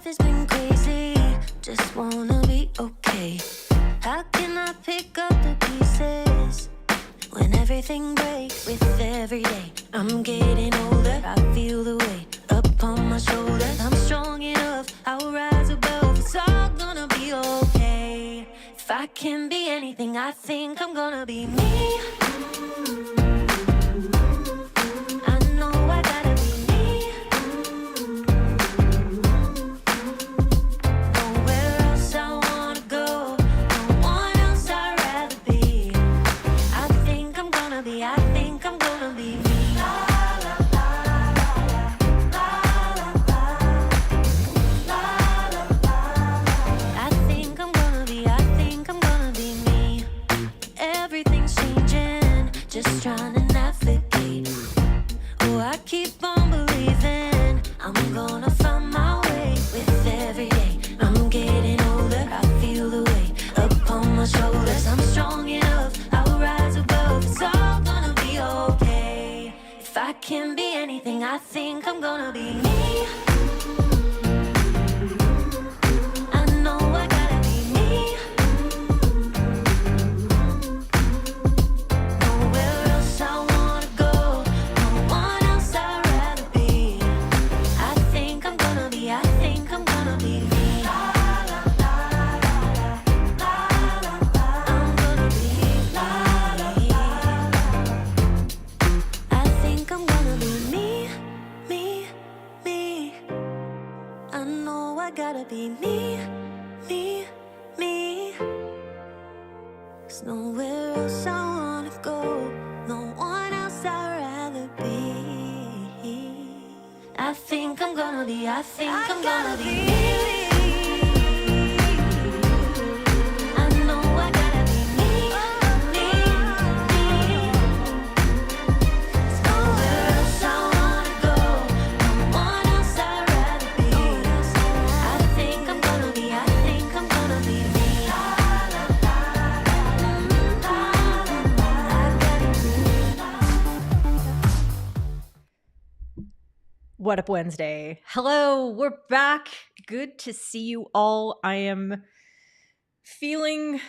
life has been crazy. Just wanna be okay. How can I pick up the pieces when everything breaks with every day? I'm getting older, I feel the weight upon my shoulders. I'm strong enough, I'll rise above. It's all gonna be okay. If I can be anything, I think I'm gonna be me. I know I gotta be me. Nowhere else I wanna go, no one else I'd rather be. I think I'm gonna be me. I think I'm gonna be me. Everything's changing, just trying to navigate. Oh, I keep on believing I'm gonna find my way with every day. I'm getting older, I feel the weight upon my shoulders. I'm strong enough, I'll rise above. It's all gonna be okay. If I can be anything, I think I'm gonna be me. I know I gotta be me. Nowhere else I wanna go, no one else I'd rather be. I think I'm gonna be me. I'm gonna be me. I think I'm gonna be me, me, me. I know I gotta be me, me, me. There's nowhere else I wanna go, no one else I'd rather be. I think I'm gonna be me. I know I gotta be me, me, me. There's nowhere else I wanna go, no one else I'd rather be. I think I'm gonna be me. What Up Wednesday? Hello, we're back. Good to see you all. I am feeling,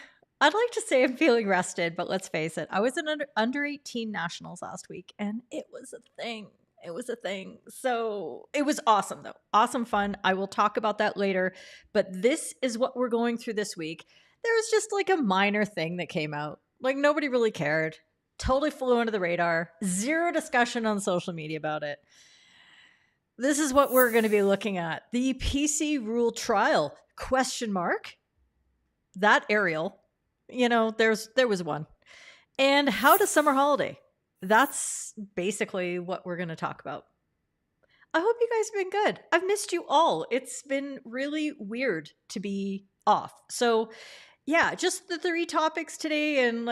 I'd like to say I'm feeling rested, but let's face it. I was in under 18 nationals last week and it was a thing. So it was awesome though. Awesome fun. I will talk about that later, but this is what we're going through this week. There was just like a minor thing that came out. Like nobody really cared. Totally flew under the radar. Zero discussion on social media about it. This is what we're going to be looking at. The PC rule trial, ? That Ariel, there was one. And how to summer holiday. That's basically what we're going to talk about. I hope you guys have been good. I've missed you all. It's been really weird to be off. So yeah, just the 3 topics today. And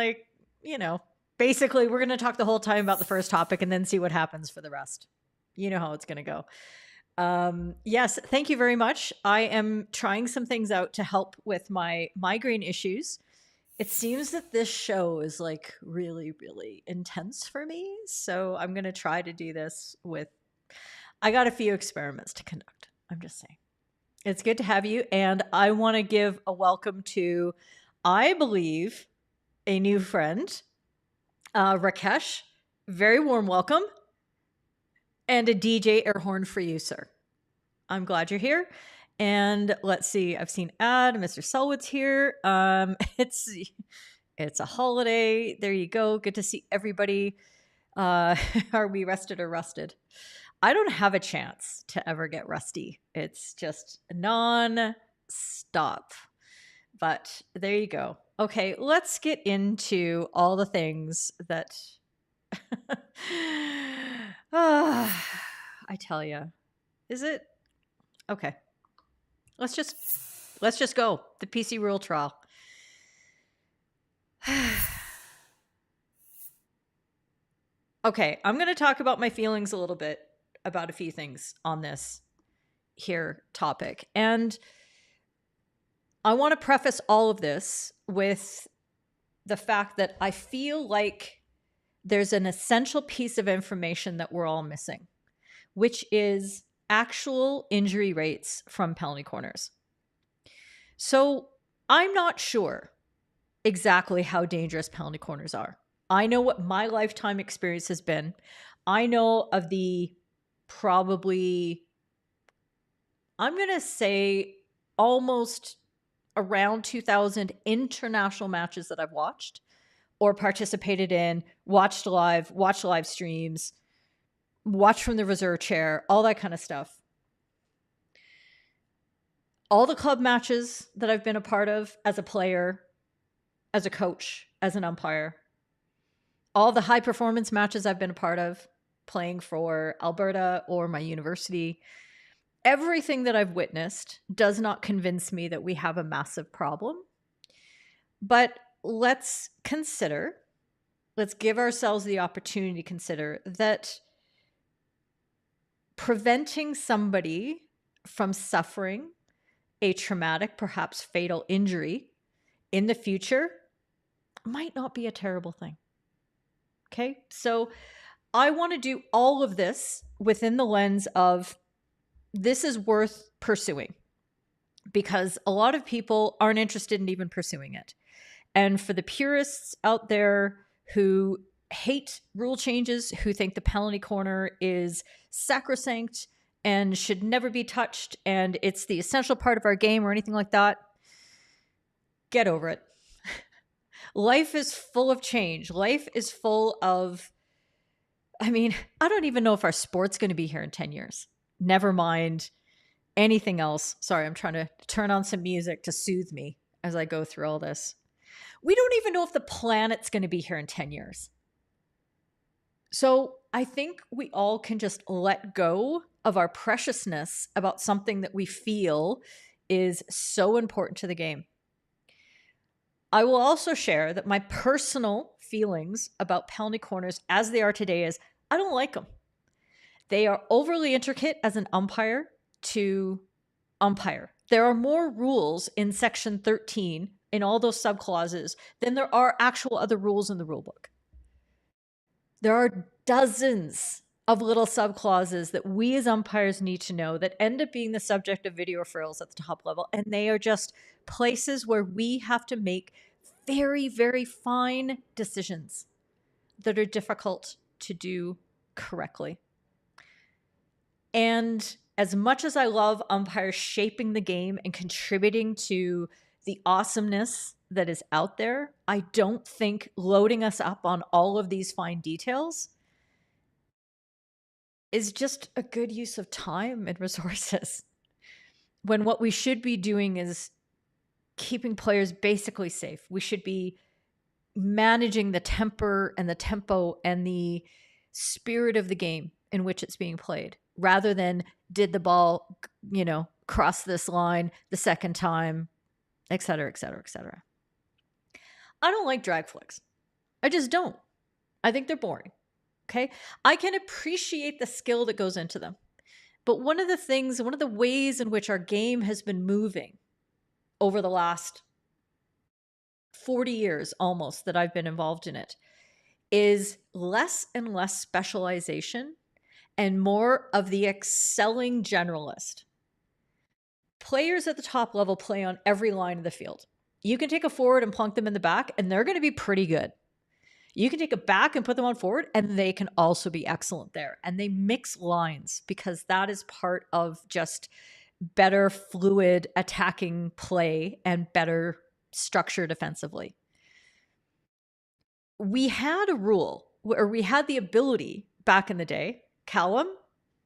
basically we're going to talk the whole time about the first topic and then see what happens for the rest. You know how it's going to go. Yes, thank you very much. I am trying some things out to help with my migraine issues. It seems that this show is like really, really intense for me. So I'm going to try to do this I got a few experiments to conduct. I'm just saying. It's good to have you. And I want to give a welcome to, I believe, a new friend, Rakesh. Very warm welcome. And a DJ air horn for you, sir. I'm glad you're here. And let's see. I've seen Mr. Selwood's here. It's a holiday. There you go. Good to see everybody. Are we rested or rusted? I don't have a chance to ever get rusty. It's just non-stop. But there you go. Okay, let's get into all the things that I tell you. Is it? Okay. Let's just go. The PC rule trial. Okay, I'm going to talk about my feelings a little bit about a few things on this here topic. And I want to preface all of this with the fact that I feel like there's an essential piece of information that we're all missing, which is actual injury rates from penalty corners. So I'm not sure exactly how dangerous penalty corners are. I know what my lifetime experience has been. I know of the probably, I'm going to say, almost around 2,000 international matches that I've watched or participated in, watched live streams, watched from the reserve chair, all that kind of stuff. All the club matches that I've been a part of as a player, as a coach, as an umpire, all the high performance matches I've been a part of, playing for Alberta or my university, everything that I've witnessed does not convince me that we have a massive problem. But let's give ourselves the opportunity to consider that preventing somebody from suffering a traumatic, perhaps fatal injury in the future might not be a terrible thing. Okay, so I want to do all of this within the lens of this is worth pursuing, because a lot of people aren't interested in even pursuing it. And for the purists out there who hate rule changes, who think the penalty corner is sacrosanct and should never be touched and it's the essential part of our game or anything like that, get over it. Life is full of change. Life is full of, I don't even know if our sport's going to be here in 10 years. Never mind anything else. Sorry, I'm trying to turn on some music to soothe me as I go through all this. We don't even know if the planet's going to be here in 10 years. So I think we all can just let go of our preciousness about something that we feel is so important to the game. I will also share that my personal feelings about penalty corners as they are today is I don't like them. They are overly intricate as an umpire to umpire. There are more rules in Section 13 in all those subclauses than there are actual other rules in the rule book. There are dozens of little subclauses that we as umpires need to know that end up being the subject of video referrals at the top level. And they are just places where we have to make very, very fine decisions that are difficult to do correctly. And as much as I love umpires shaping the game and contributing to the awesomeness that is out there, I don't think loading us up on all of these fine details is just a good use of time and resources. When what we should be doing is keeping players basically safe. We should be managing the temper and the tempo and the spirit of the game in which it's being played, rather than did the ball, cross this line the second time, et cetera, et cetera, et cetera. I don't like drag flicks. I just don't. I think they're boring. Okay. I can appreciate the skill that goes into them. But one of the ways in which our game has been moving over the last 40 years almost that I've been involved in it is less and less specialization and more of the excelling generalist. Players at the top level play on every line of the field. You can take a forward and plunk them in the back, and they're going to be pretty good. You can take a back and put them on forward, and they can also be excellent there. And they mix lines because that is part of just better fluid attacking play and better structure defensively. We had a rule where we had the ability back in the day. Callum,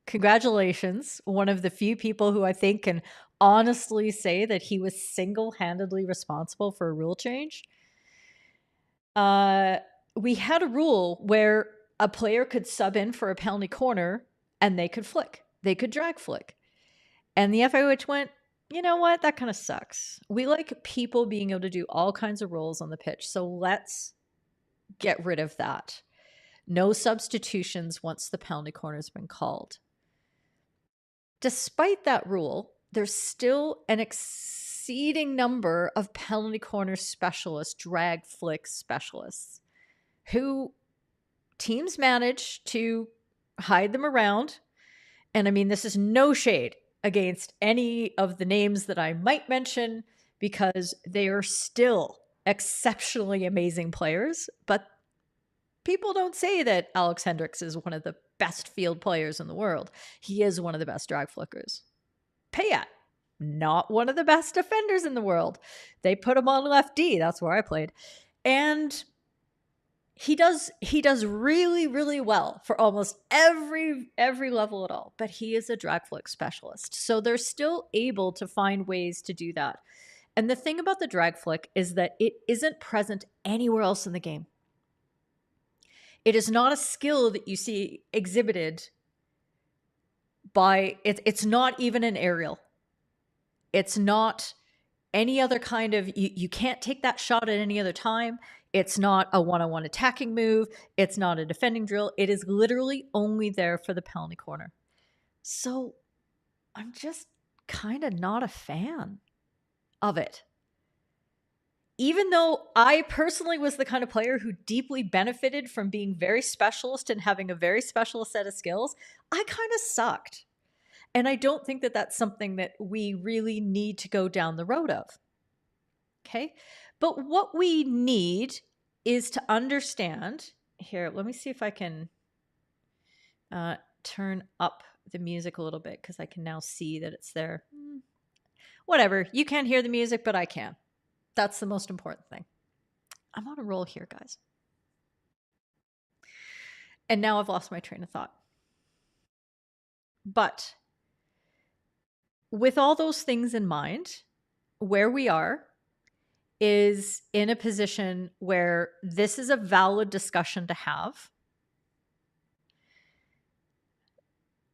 congratulations. One of the few people who I think can honestly say that he was single-handedly responsible for a rule change. We had a rule where a player could sub in for a penalty corner and they could flick. They could drag flick. And the FIH went, you know what? That kind of sucks. We like people being able to do all kinds of roles on the pitch. So let's get rid of that. No substitutions once the penalty corner has been called. Despite that rule, there's still an exceeding number of penalty corner specialists, drag flick specialists, who teams manage to hide them around And I mean, this is no shade against any of the names that I might mention because they are still exceptionally amazing players. But people don't say that Alex Hendricks is one of the best field players in the world. He is one of the best drag flickers. Payat, not one of the best defenders in the world. They put him on left D. That's where I played. And he does really, really well for almost every level at all. But he is a drag flick specialist. So they're still able to find ways to do that. And the thing about the drag flick is that it isn't present anywhere else in the game. It is not a skill that you see exhibited by it's not even an aerial. It's not any other kind of you can't take that shot at any other time. It's not a one-on-one attacking move. It's not a defending drill. It is literally only there for the penalty corner. So I'm just kind of not a fan of it. Even though I personally was the kind of player who deeply benefited from being very specialist and having a very special set of skills, I kind of sucked. And I don't think that that's something that we really need to go down the road of. Okay? But what we need is to understand. Here, let me see if I can turn up the music a little bit because I can now see that it's there. Whatever. You can't hear the music, but I can. That's the most important thing. I'm on a roll here, guys. And now I've lost my train of thought. But with all those things in mind, where we are is in a position where this is a valid discussion to have.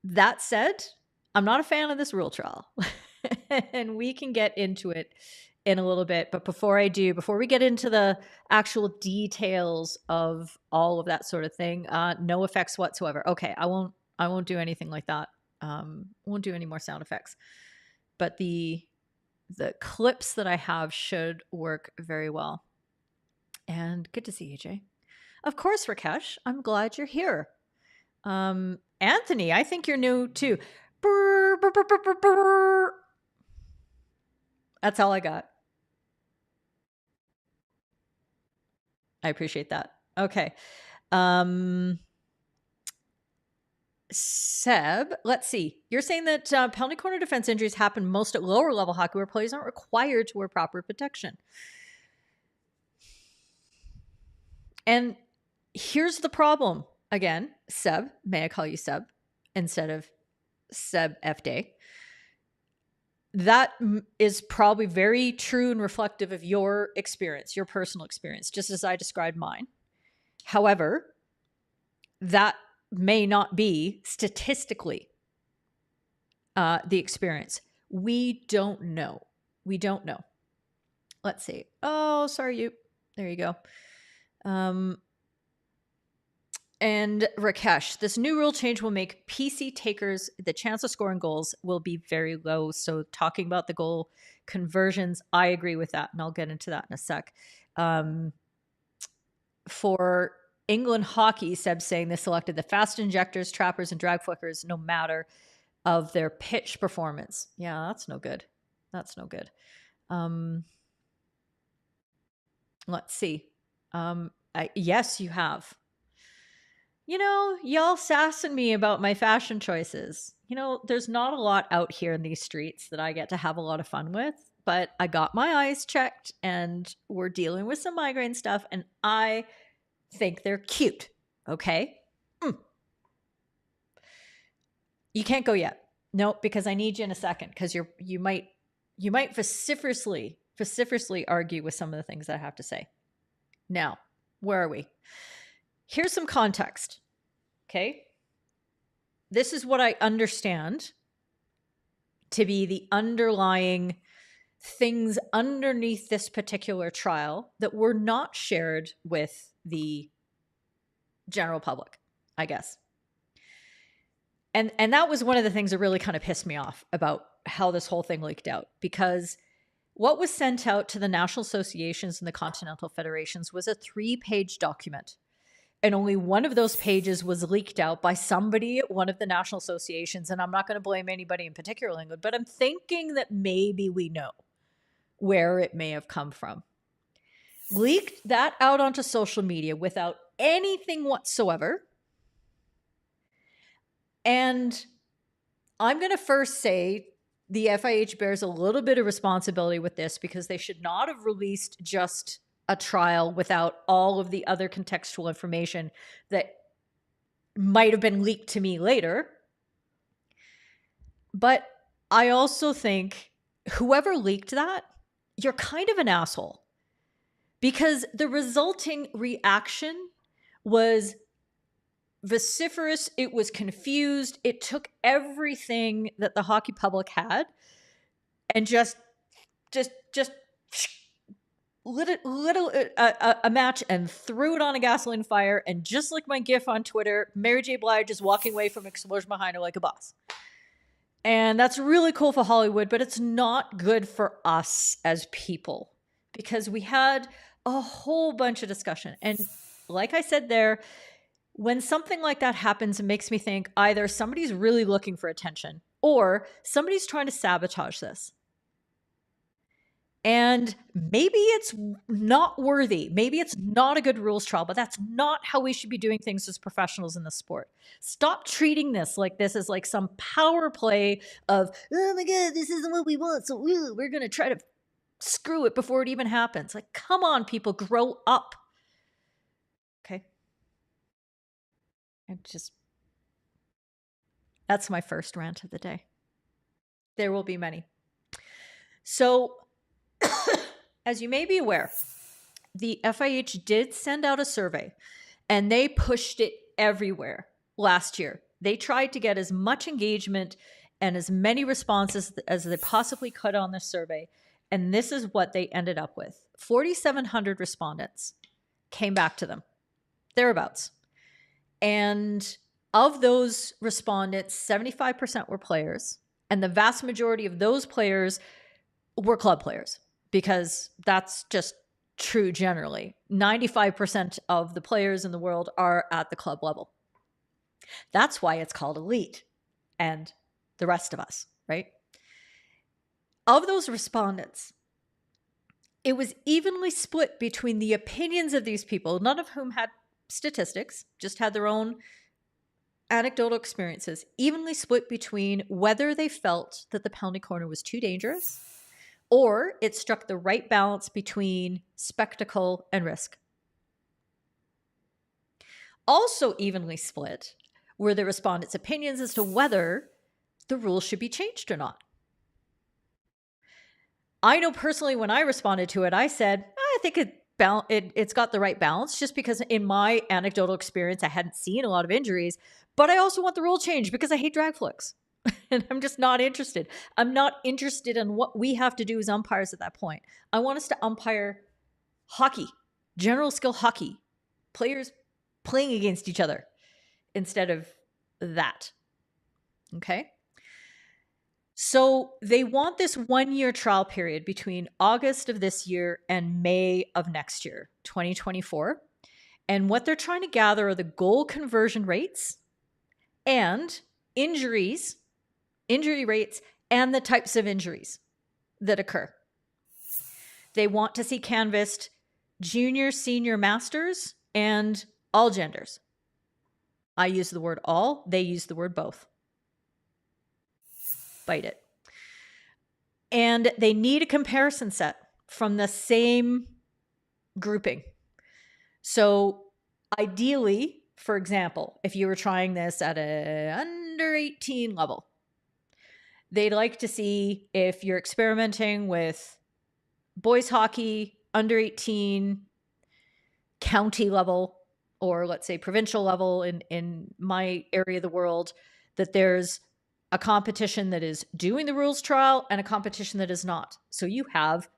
That said, I'm not a fan of this rule trial. And we can get into it in a little bit. But before we get into the actual details of all of that sort of thing, no effects whatsoever. Okay, I won't do anything like that. Won't do any more sound effects. But the clips that I have should work very well. And good to see you, Jay. Of course, Rakesh. I'm glad you're here. Anthony, I think you're new too. Brr, brr, brr, brr, brr. That's all I got. I appreciate that. Okay. Seb, let's see. You're saying that penalty corner defense injuries happen most at lower level hockey where players aren't required to wear proper protection. And here's the problem. Again, Seb, may I call you Seb instead of Seb F. Day? That is probably very true and reflective of your experience, your personal experience, just as I described mine. However, that may not be statistically the experience. We don't know. Let's see. Oh, sorry, you. There you go. And Rakesh, this new rule change will make PC takers, the chance of scoring goals will be very low. So talking about the goal conversions, I agree with that. And I'll get into that in a sec. For England hockey, Seb's saying they selected the fast injectors, trappers, and drag flickers, no matter of their pitch performance. Yeah, that's no good. Let's see. Yes, you have. You know, y'all sassing me about my fashion choices. You know, there's not a lot out here in these streets that I get to have a lot of fun with, but I got my eyes checked and we're dealing with some migraine stuff and I think they're cute. Okay? You can't go yet. No, because I need you in a second because you might vociferously argue with some of the things that I have to say. Now, where are we? Here's some context, okay? This is what I understand to be the underlying things underneath this particular trial that were not shared with the general public, I guess. And that was one of the things that really kind of pissed me off about how this whole thing leaked out, because what was sent out to the national associations and the continental federations was a 3-page document. And only one of those pages was leaked out by somebody at one of the national associations. And I'm not going to blame anybody in particular, Lingwood, but I'm thinking that maybe we know where it may have come from. Leaked that out onto social media without anything whatsoever. And I'm going to first say the FIH bears a little bit of responsibility with this, because they should not have released just a trial without all of the other contextual information that might have been leaked to me later. But I also think whoever leaked that, you're kind of an asshole, because the resulting reaction was vociferous. It was confused. It took everything that the hockey public had and just lit a match and threw it on a gasoline fire. And just like my gif on Twitter, Mary J. Blige is walking away from explosion behind her like a boss. And that's really cool for Hollywood, but it's not good for us as people, because we had a whole bunch of discussion. And like I said there, when something like that happens, it makes me think either somebody's really looking for attention or somebody's trying to sabotage this. And maybe it's not worthy. Maybe it's not a good rules trial, but that's not how we should be doing things as professionals in the sport. Stop treating this like this is like some power play of, oh my God, this isn't what we want, so we're going to try to screw it before it even happens. Like, come on, people, grow up. Okay. And just, that's my first rant of the day. There will be many. So, as you may be aware, the FIH did send out a survey, and they pushed it everywhere last year. They tried to get as much engagement and as many responses as they possibly could on this survey. And this is what they ended up with. 4,700 respondents came back to them, thereabouts. And of those respondents, 75% were players. And the vast majority of those players were club players, because that's just true generally. 95% of the players in the world are at the club level. That's why it's called elite and the rest of us, right? Of those respondents, it was evenly split between the opinions of these people, none of whom had statistics, just had their own anecdotal experiences, evenly split between whether they felt that the penalty corner was too dangerous or it struck the right balance between spectacle and risk. Also evenly split were the respondents' opinions as to whether the rules should be changed or not. I know personally when I responded to it, I said, I think it's got the right balance, just because in my anecdotal experience, I hadn't seen a lot of injuries, but I also want the rule changed because I hate drag flicks. And I'm just not interested. I'm not interested in what we have to do as umpires at that point. I want us to umpire hockey, general skill hockey, players playing against each other instead of that. Okay? So they want this 1-year trial period between August of this year and May of next year, 2024. And what they're trying to gather are the goal conversion rates and injury rates, and the types of injuries that occur. They want to see canvassed junior, senior, masters, and all genders. I use the word all, they use the word both. Bite it. And they need a comparison set from the same grouping. So ideally, for example, if you were trying this at an under 18 level, they'd like to see if you're experimenting with boys hockey, under 18, county level, or let's say provincial level in my area of the world, that there's a competition that is doing the rules trial and a competition that is not. So you have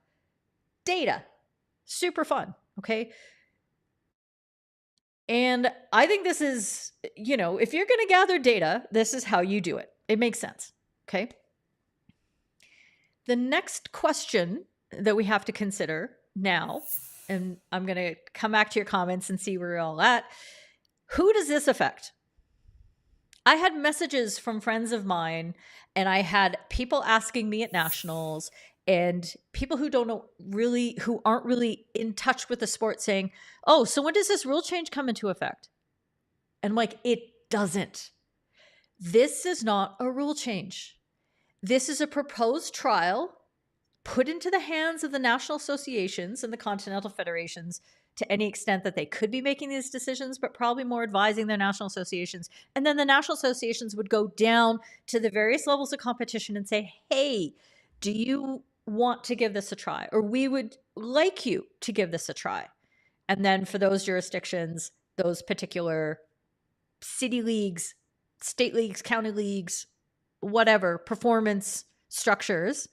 data. Super fun, okay? And I think this is, if you're going to gather data, this is how you do it. It makes sense, okay? The next question that we have to consider now, and I'm going to come back to your comments and see where you're all at, Who does this affect? I had messages from friends of mine, and I had people asking me at nationals, and people who don't know really, who aren't really in touch with the sport, saying, "Oh, so when does this rule change come into effect?" And I'm like, it doesn't. This is not a rule change. This is a proposed trial put into the hands of the national associations and the continental federations to any extent that they could be making these decisions, but probably more advising their national associations. And then the national associations would go down to the various levels of competition and say, hey, do you want to give this a try? Or we would like you to give this a try. And then for those jurisdictions, those particular city leagues, state leagues, county leagues, whatever, performance structures,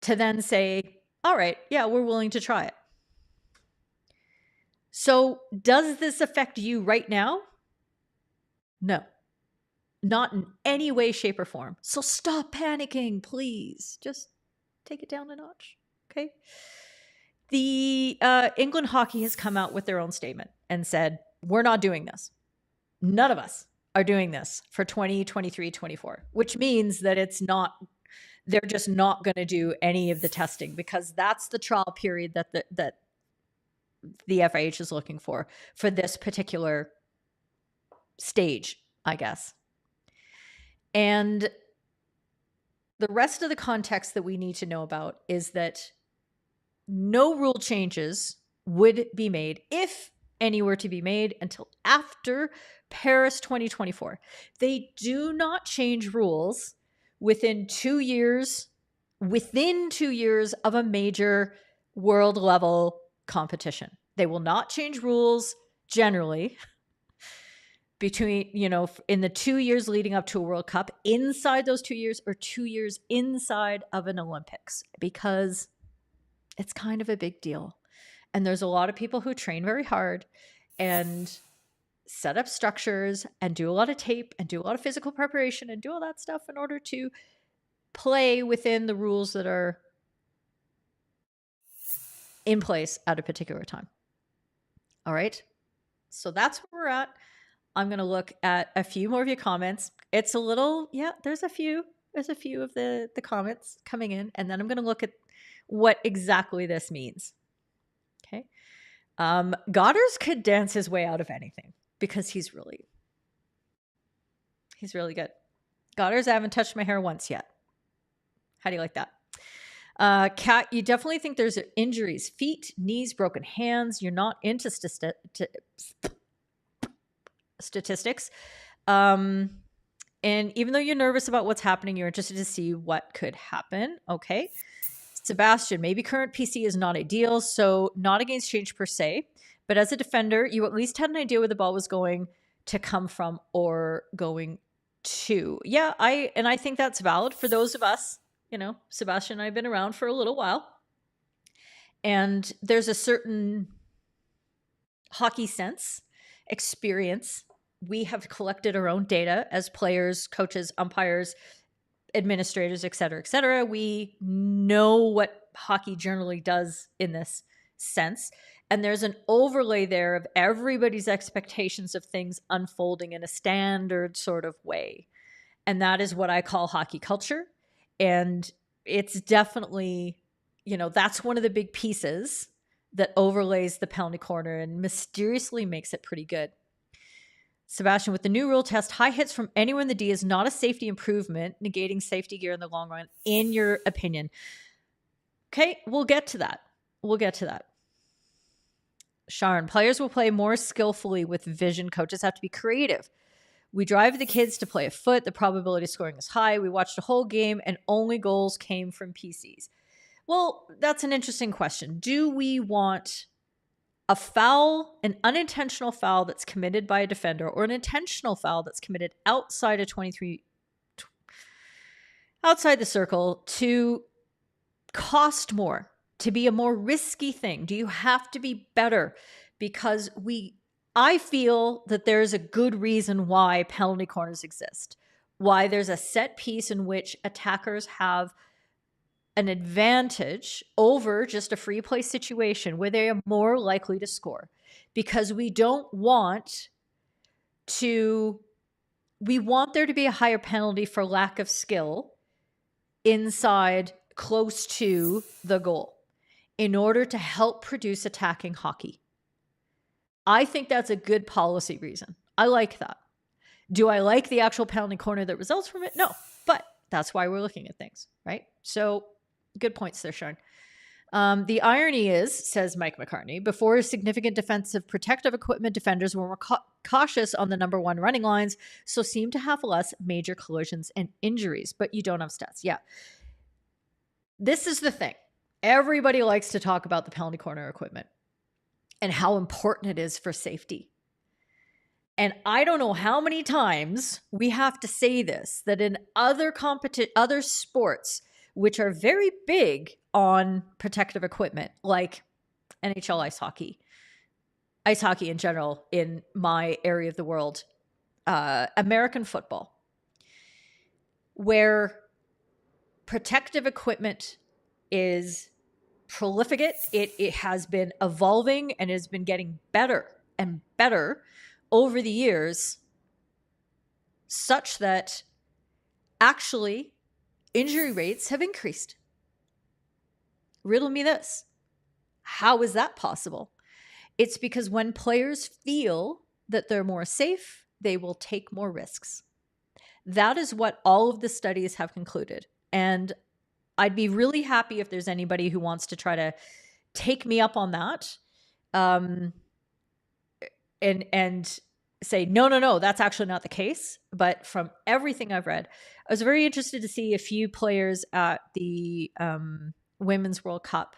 to then say, all right, yeah, we're willing to try it. So does this affect you right now? No, not in any way, shape, or form. So stop panicking, please. Just take it down a notch, okay? The England Hockey has come out with their own statement and said, we're not doing this. None of us are doing this for 2023-24, which means that they're just not going to do any of the testing, because that's the trial period that the FIH is looking for this particular stage, I guess. And the rest of the context that we need to know about is that no rule changes would be made, if any were to be made, until after Paris 2024. They do not change rules within 2 years of a major world level competition. They will not change rules generally between, in the 2 years leading up to a World Cup, inside those 2 years, or 2 years inside of an Olympics, because it's kind of a big deal. And there's a lot of people who train very hard and set up structures and do a lot of tape and do a lot of physical preparation and do all that stuff in order to play within the rules that are in place at a particular time. All right. So that's where we're at. I'm going to look at a few more of your comments. It's a little, there's a few of the comments coming in, and then I'm going to look at what exactly this means. Okay. Godders could dance his way out of anything, because he's really good. Godders, I haven't touched my hair once yet. How do you like that? Kat, you definitely think there's injuries, feet, knees, broken hands. You're not into statistics. And even though you're nervous about what's happening, you're interested to see what could happen. Okay. Sebastian, maybe current PC is not ideal, so not against change per se, but as a defender, you at least had an idea where the ball was going to come from or going to. Yeah, I think that's valid for those of us. Sebastian and I have been around for a little while, and there's a certain hockey sense, experience. We have collected our own data as players, coaches, umpires, administrators, et cetera, et cetera. We know what hockey generally does in this sense. And there's an overlay there of everybody's expectations of things unfolding in a standard sort of way. And that is what I call hockey culture. And it's definitely, that's one of the big pieces that overlays the penalty corner and mysteriously makes it pretty good. Sebastian, with the new rule test, high hits from anywhere in the D is not a safety improvement, negating safety gear in the long run, in your opinion. Okay, we'll get to that. Sharon, players will play more skillfully with vision. Coaches have to be creative. We drive the kids to play a foot. The probability of scoring is high. We watched a whole game and only goals came from PCs. Well, that's an interesting question. Do we want a foul, an unintentional foul that's committed by a defender, or an intentional foul that's committed outside of 23, outside the circle, to cost more, to be a more risky thing? Do you have to be better? Because I feel that there's a good reason why penalty corners exist, why there's a set piece in which attackers have an advantage over just a free play situation where they are more likely to score. because we want there to be a higher penalty for lack of skill inside close to the goal in order to help produce attacking hockey. I think that's a good policy reason. I like that. Do I like the actual penalty corner that results from it? No, but that's why we're looking at things, right? So good points there, Sean. The irony is, says Mike McCartney, before significant defensive protective equipment, defenders were more cautious on the number one running lines, so seem to have less major collisions and injuries, but you don't have stats. Yeah. This is the thing. Everybody likes to talk about the penalty corner equipment and how important it is for safety. And I don't know how many times we have to say this, that in other sports, which are very big on protective equipment, like NHL ice hockey in general in my area of the world, American football, where protective equipment is prolific. It has been evolving and has been getting better and better over the years, such that actually injury rates have increased. Riddle me this. How is that possible? It's because when players feel that they're more safe, they will take more risks. That is what all of the studies have concluded. And I'd be really happy if there's anybody who wants to try to take me up on that. And say, no, that's actually not the case. But from everything I've read, I was very interested to see a few players at the Women's World Cup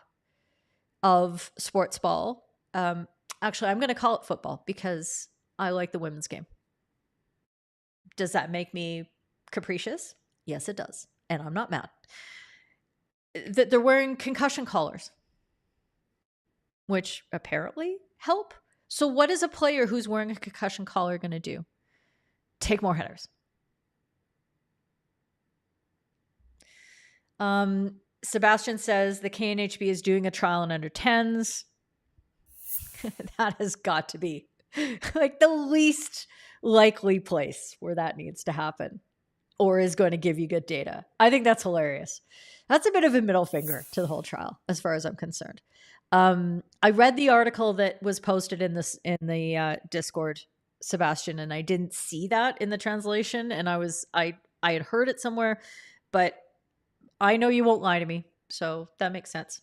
of sports ball. Actually, I'm going to call it football because I like the women's game. Does that make me capricious? Yes, it does. And I'm not mad. That they're wearing concussion collars, which apparently help. So what is a player who's wearing a concussion collar going to do? Take more headers. Sebastian says the KNHB is doing a trial in under 10s. That has got to be like the least likely place where that needs to happen or is going to give you good data. I think that's hilarious. That's a bit of a middle finger to the whole trial, as far as I'm concerned. I read the article that was posted in the Discord, Sebastian, and I didn't see that in the translation. And I had heard it somewhere, but I know you won't lie to me, so that makes sense.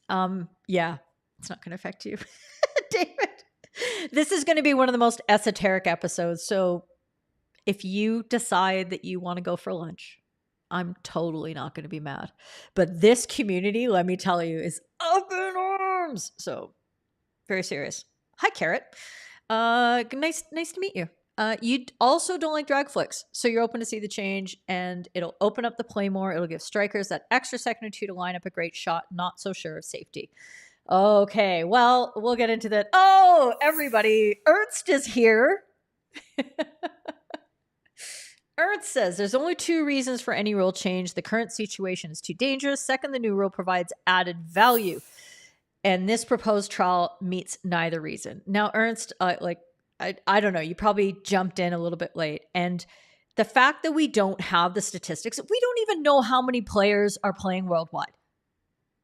Yeah, it's not going to affect you, David. This is going to be one of the most esoteric episodes. So if you decide that you want to go for lunch, I'm totally not going to be mad. But this community, let me tell you, is up in arms. So very serious. Hi, Carrot. Nice to meet you. You also don't like drag flicks, so you're open to see the change, and it'll open up the play more. It'll give strikers that extra second or two to line up a great shot. Not so sure of safety. Okay, well, we'll get into that. Oh, everybody, Ernst is here. Ernst says there's only two reasons for any rule change. The current situation is too dangerous. Second, the new rule provides added value. And this proposed trial meets neither reason. Now, Ernst, I don't know, you probably jumped in a little bit late. And the fact that we don't have the statistics, we don't even know how many players are playing worldwide.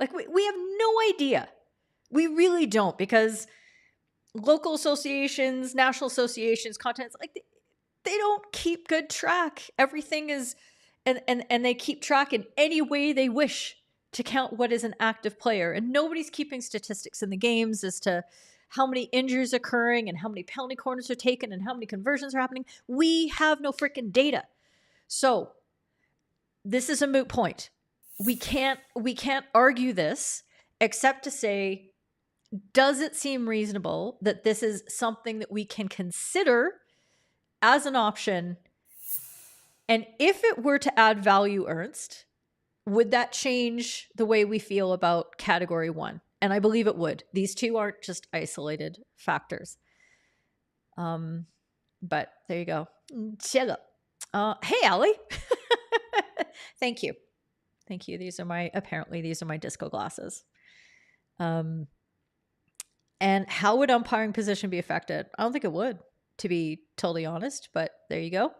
Like, we have no idea. We really don't, because local associations, national associations, continents, like, they don't keep good track. Everything is, and they keep track in any way they wish to count what is an active player. And nobody's keeping statistics in the games as to how many injuries are occurring and how many penalty corners are taken and how many conversions are happening. We have no freaking data. So this is a moot point. We can't argue this except to say, does it seem reasonable that this is something that we can consider as an option? And if it were to add value, Ernst, would that change the way we feel about category 1? And I believe it would. These two aren't just isolated factors. But there you go. Hey, Allie. Thank you. These are my disco glasses. And how would umpiring position be affected? I don't think it would, to be totally honest, but there you go.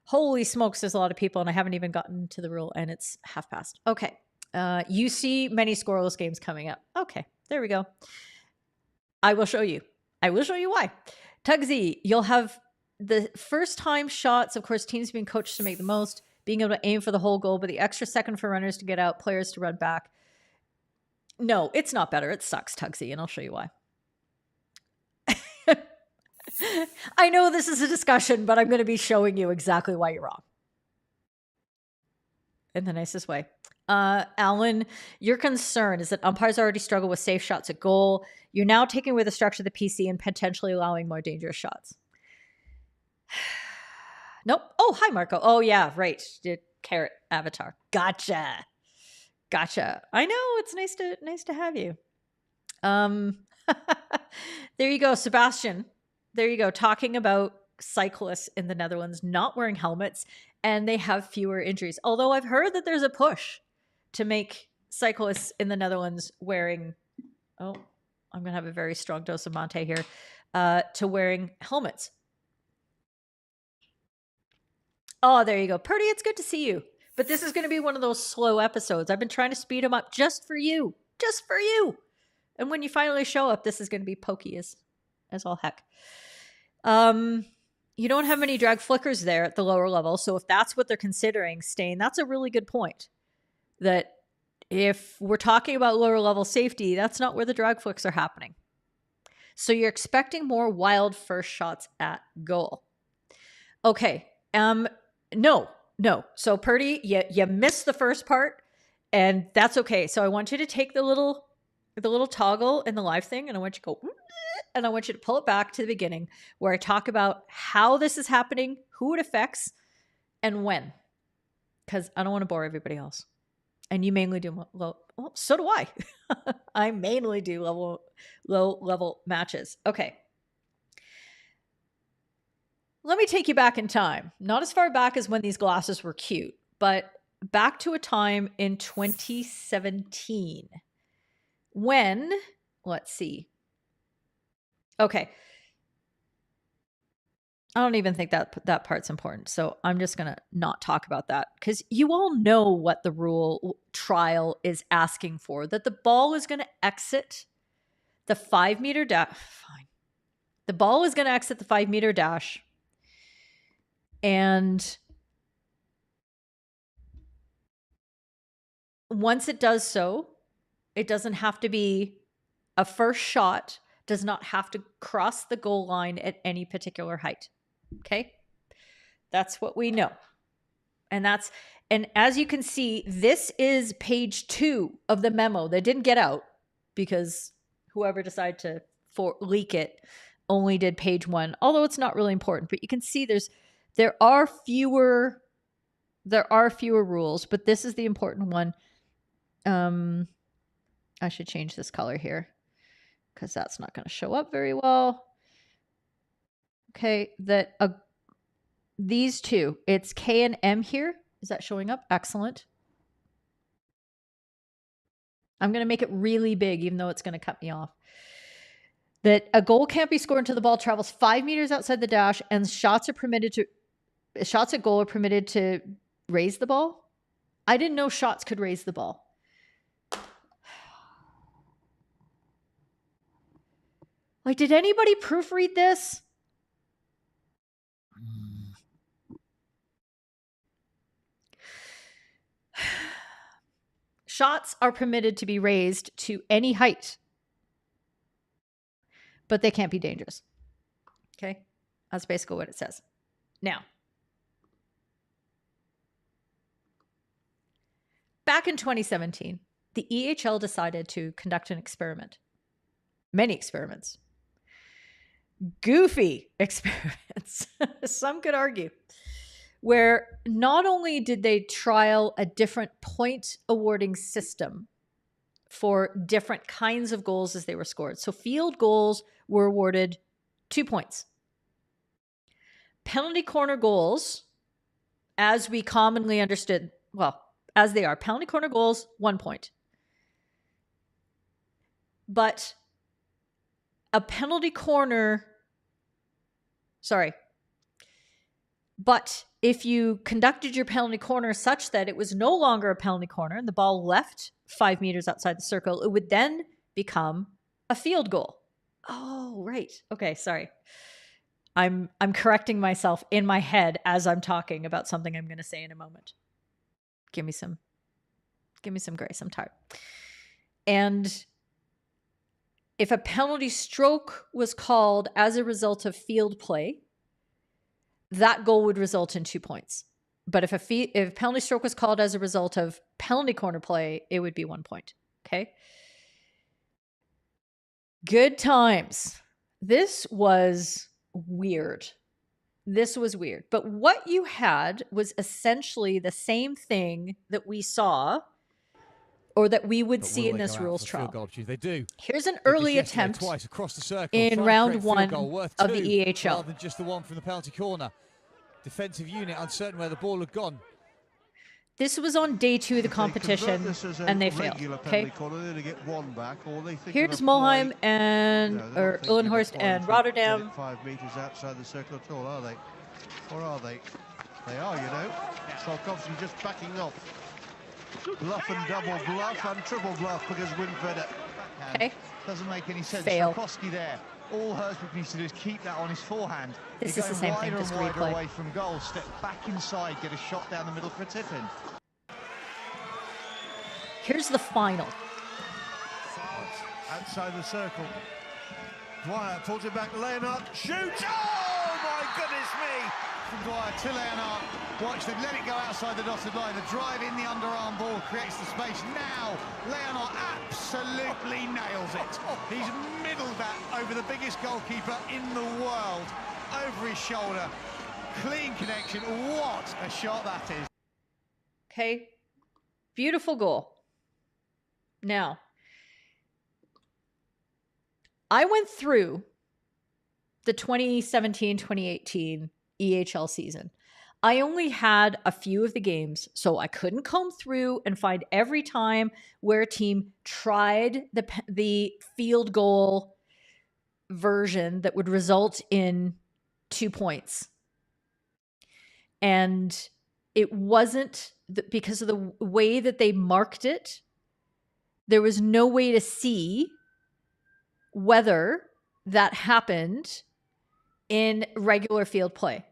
Holy smokes, there's a lot of people, and I haven't even gotten to the rule, and it's past. Okay. You see many scoreless games coming up. Okay, there we go. I will show you. I will show you why. Tugsy, you'll have the first time shots, of course, teams being coached to make the most, being able to aim for the whole goal, but the extra second for runners to get out, players to run back. No, it's not better. It sucks, Tugsy, and I'll show you why. I know this is a discussion, but I'm going to be showing you exactly why you're wrong. In the nicest way. Alan, your concern is that umpires already struggle with safe shots at goal. You're now taking away the structure of the PC and potentially allowing more dangerous shots. Nope. Oh, hi, Marco. Oh, yeah, right. Carrot avatar. Gotcha. I know, it's nice to have you. There you go, Sebastian. There you go, talking about cyclists in the Netherlands not wearing helmets, and they have fewer injuries. Although I've heard that there's a push to make cyclists in the Netherlands wearing, I'm going to have a very strong dose of Monte here, to wearing helmets. Oh, there you go. Purdy, it's good to see you. But this is going to be one of those slow episodes. I've been trying to speed them up just for you. Just for you. And when you finally show up, this is going to be pokey as all heck. You don't have many drag flickers there at the lower level. So if that's what they're considering, Stain, that's a really good point. That if we're talking about lower level safety, that's not where the drag flicks are happening. So you're expecting more wild first shots at goal. Okay. No. So Purdy, you missed the first part, and that's okay. So I want you to take the little toggle in the live thing, and I want you to go, and I want you to pull it back to the beginning where I talk about how this is happening, who it affects, and when. Because I don't want to bore everybody else. And you mainly do low. Well, so do I. I mainly do low level matches. Okay. Let me take you back in time. Not as far back as when these glasses were cute, but back to a time in 2017 when, let's see. Okay. I don't even think that part's important. So I'm just going to not talk about that because you all know what the rule trial is asking for, that the ball is going to exit the 5 meter dash. Fine. The ball is going to exit the 5 meter dash. And once it does so, it doesn't have to be a first shot, does not have to cross the goal line at any particular height. Okay? That's what we know. And as you can see, this is page 2 of the memo that didn't get out because whoever decided to leak it only did page 1, although it's not really important. But you can see there are fewer rules, but this is the important one. I should change this color here because that's not going to show up very well. Okay, these two, it's K and M here. Is that showing up? Excellent. I'm going to make it really big, even though it's going to cut me off. That a goal can't be scored until the ball travels 5 meters outside the dash, and shots at goal are permitted to raise the ball. I didn't know shots could raise the ball. Like, did anybody proofread this? Shots are permitted to be raised to any height, but they can't be dangerous. Okay? That's basically what it says. Now, back in 2017, the EHL decided to conduct an experiment. Many experiments. Goofy experiments, some could argue, where not only did they trial a different point awarding system for different kinds of goals as they were scored. So field goals were awarded 2 points. Penalty corner goals, as we commonly understood, well, as they are, penalty corner goals, 1 point. But a penalty corner, but if you conducted your penalty corner such that it was no longer a penalty corner and the ball left 5 meters outside the circle, it would then become a field goal. Oh, right. Okay, sorry. I'm correcting myself in my head as I'm talking about something I'm going to say in a moment. Give me some grace. I'm tired. And if a penalty stroke was called as a result of field play, that goal would result in 2 points. But if a penalty stroke was called as a result of penalty corner play, it would be 1 point. Okay. Good times. This was weird. But what you had was essentially the same thing that we saw or that we would see in this rules trial. They do. Here's an early attempt twice across the circle, in round 1 of the EHL. Rather than just the one from the penalty corner. Defensive unit uncertain where the ball had gone. This was on day 2 of the competition, and they failed. Okay. Here's Mulheim and Uhlenhorst and Rotterdam. 5 meters outside the circle at all, are they? Or are they? They are, you know. Solkovsky just backing off. Bluff and double bluff and triple bluff because Winford. Okay. Doesn't make any sense. Fail. Solkovsky there. All Hersbruck needs to do is keep that on his forehand. This is the same thing, just replay. Away from goal, step back inside, get a shot down the middle for a tip-in. Here's the final. Outside the circle. Dwyer pulls it back, Leonard shoots! Oh my goodness me! From Dwyer to Leonard. Watch, they've let it go outside the dotted line. The drive in the underarm ball creates the space. Now, Leonard absolutely nails it. He's middled that over the biggest goalkeeper in the world. Over his shoulder. Clean connection. What a shot that is. Okay. Beautiful goal. Now, I went through the 2017-2018 EHL season. I only had a few of the games, so I couldn't comb through and find every time where a team tried the field goal version that would result in 2 points. And it wasn't because of the way that they marked it. There was no way to see whether that happened in regular field play.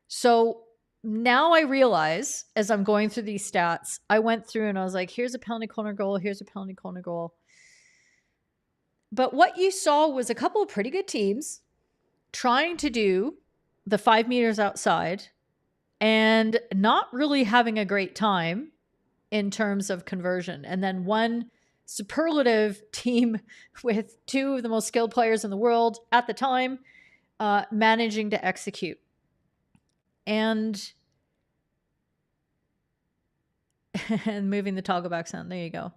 So now I realize, as I'm going through these stats, I went through and I was like, here's a penalty corner goal, here's a penalty corner goal. But what you saw was a couple of pretty good teams trying to do the 5 meters outside and not really having a great time in terms of conversion. And then one superlative team with 2 of the most skilled players in the world at the time managing to execute. And moving the toggle back sound. There you go.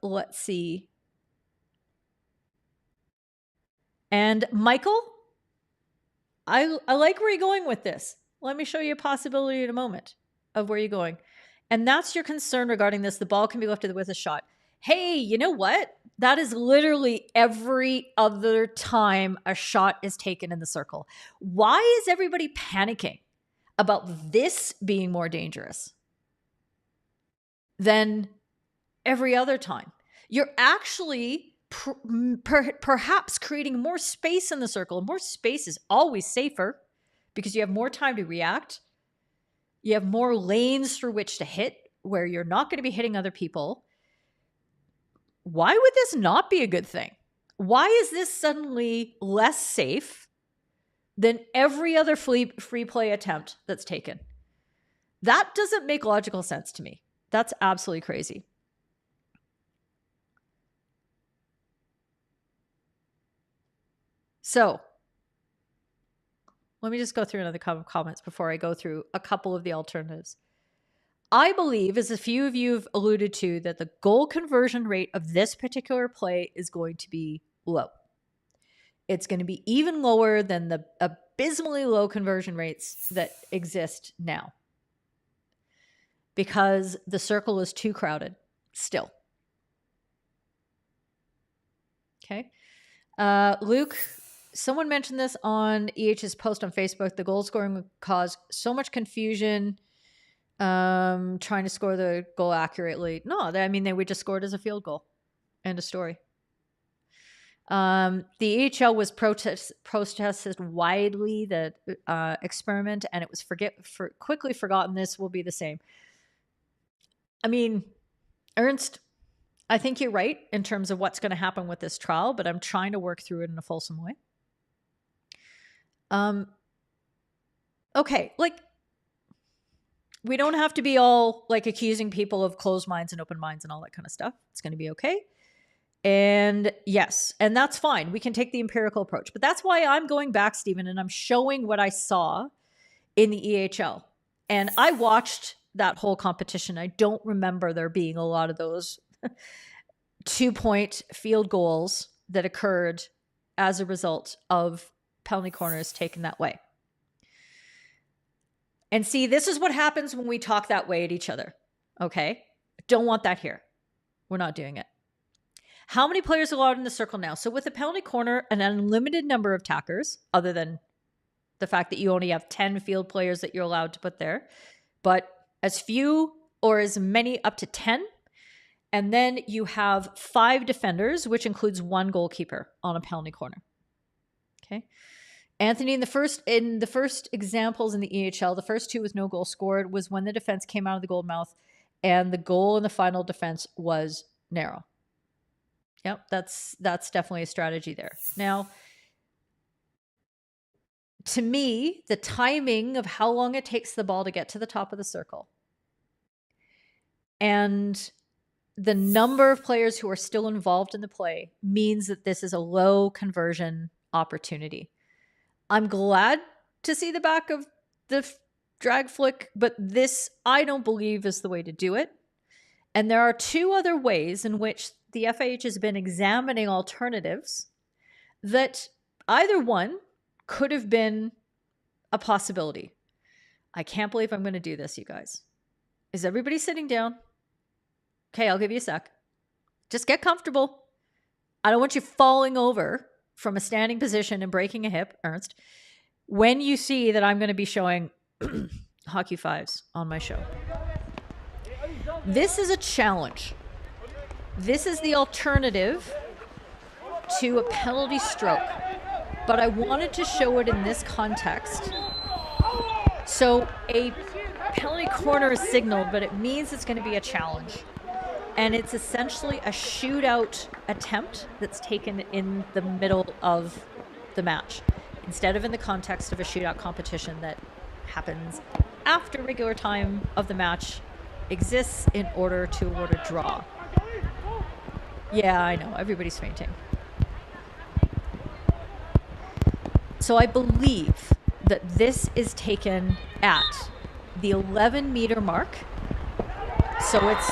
Let's see. And Michael, I like where you're going with this. Let me show you a possibility in a moment of where you're going. And that's your concern regarding this. The ball can be lifted with a shot. Hey, you know what? That is literally every other time a shot is taken in the circle. Why is everybody panicking about this being more dangerous than every other time? You're actually perhaps creating more space in the circle. More space is always safer because you have more time to react. You have more lanes through which to hit where you're not going to be hitting other people. Why would this not be a good thing? Why is this suddenly less safe than every other free play attempt that's taken? That doesn't make logical sense to me. That's absolutely crazy. So, let me just go through another comments before I go through a couple of the alternatives. I believe, as a few of you have alluded to, that the goal conversion rate of this particular play is going to be low. It's going to be even lower than the abysmally low conversion rates that exist now because the circle is too crowded still. Okay. Luke, someone mentioned this on EH's post on Facebook. The goal scoring would cause so much confusion trying to score the goal accurately. No, they would just score it as a field goal. End of story. The EHL was protested widely, the experiment, and it was quickly forgotten. This will be the same. I mean, Ernst, I think you're right in terms of what's going to happen with this trial, but I'm trying to work through it in a fulsome way. Okay, like, we don't have to be all like accusing people of closed minds and open minds and all that kind of stuff. It's going to be okay. And yes, and that's fine. We can take the empirical approach. But that's why I'm going back, Stephen, and I'm showing what I saw in the EHL. And I watched that whole competition. I don't remember there being a lot of those 2-point field goals that occurred as a result of penalty corners taken that way. And see, this is what happens when we talk that way at each other. Okay? Don't want that here. We're not doing it. How many players are allowed in the circle now? So with a penalty corner, an unlimited number of tackers, other than the fact that you only have 10 field players that you're allowed to put there, but as few or as many up to 10. And then you have 5 defenders, which includes 1 goalkeeper on a penalty corner. Okay. Anthony, in the first examples in the EHL, the first 2 with no goal scored was when the defense came out of the goal mouth and the goal in the final defense was narrow. Yep, that's definitely a strategy there. Now, to me, the timing of how long it takes the ball to get to the top of the circle and the number of players who are still involved in the play means that this is a low conversion opportunity. I'm glad to see the back of the drag flick, but this I don't believe is the way to do it. And there are 2 other ways in which the FIH has been examining alternatives that either one could have been a possibility. I can't believe I'm going to do this, you guys. Is everybody sitting down? Okay, I'll give you a sec. Just get comfortable. I don't want you falling over from a standing position and breaking a hip, Ernst, when you see that I'm going to be showing Hockey Fives on my show. This is a challenge. This is the alternative to a penalty stroke, but I wanted to show it in this context. So a penalty corner is signaled, but it means it's going to be a challenge. And it's essentially a shootout attempt that's taken in the middle of the match, instead of in the context of a shootout competition that happens after regular time of the match exists in order to award a draw. Yeah, I know. Everybody's fainting. So I believe that this is taken at the 11-meter mark. So it's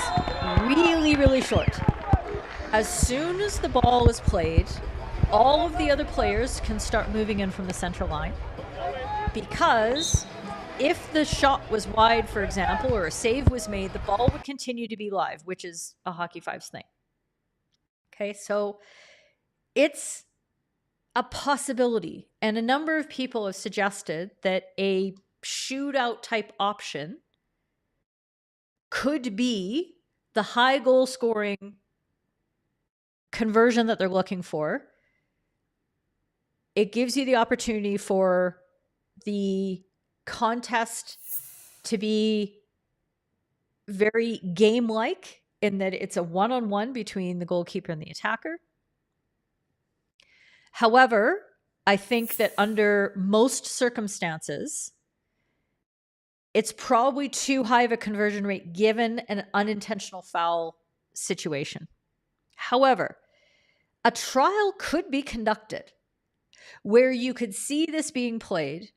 really, really short. As soon as the ball is played, all of the other players can start moving in from the center line. Because if the shot was wide, for example, or a save was made, the ball would continue to be live, which is a Hockey Fives thing. Okay, so it's a possibility. And a number of people have suggested that a shootout type option could be the high goal scoring conversion that they're looking for. It gives you the opportunity for the contest to be very game-like in that it's a one-on-one between the goalkeeper and the attacker. However, I think that under most circumstances, it's probably too high of a conversion rate given an unintentional foul situation. However, a trial could be conducted where you could see this being played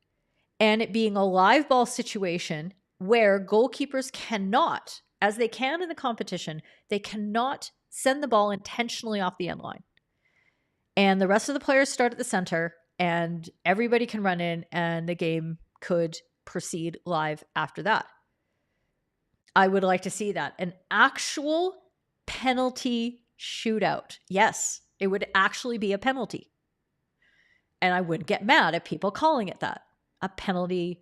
and it being a live ball situation where goalkeepers cannot, as they can in the competition, they cannot send the ball intentionally off the end line. And the rest of the players start at the center and everybody can run in and the game could proceed live after that. I would like to see that. An actual penalty shootout. Yes, It would actually be a penalty. And I wouldn't get mad at people calling it that. A penalty,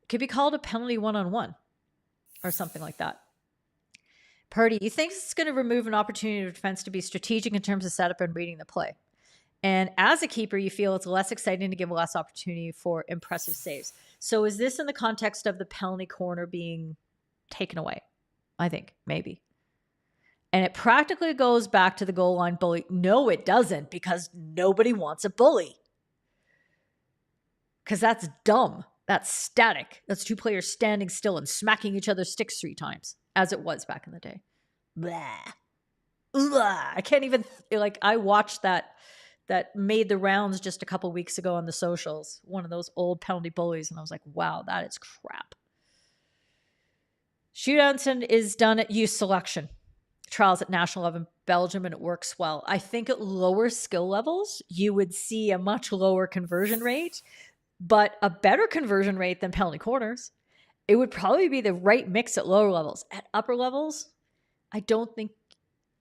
it could be called a penalty one-on-one or something like that. Purdy, you think it's going to remove an opportunity of defense to be strategic in terms of setup and reading the play. And as a keeper, you feel it's less exciting to give less opportunity for impressive saves. So is this in the context of the penalty corner being taken away? I think, maybe. And it practically goes back to the goal line bully. No, it doesn't, because nobody wants a bully. Because that's dumb. That's static. That's two players standing still and smacking each other's sticks 3 times, as it was back in the day. Blah. Ugh. I can't even, I watched that made the rounds just a couple weeks ago on the socials, one of those old penalty bullies, and I was like, wow, that is crap. Shootouts is done at youth selection. Trials at national level in Belgium, and it works well. I think at lower skill levels, you would see a much lower conversion rate, but a better conversion rate than penalty corners. It would probably be the right mix at lower levels. At upper levels, I don't think,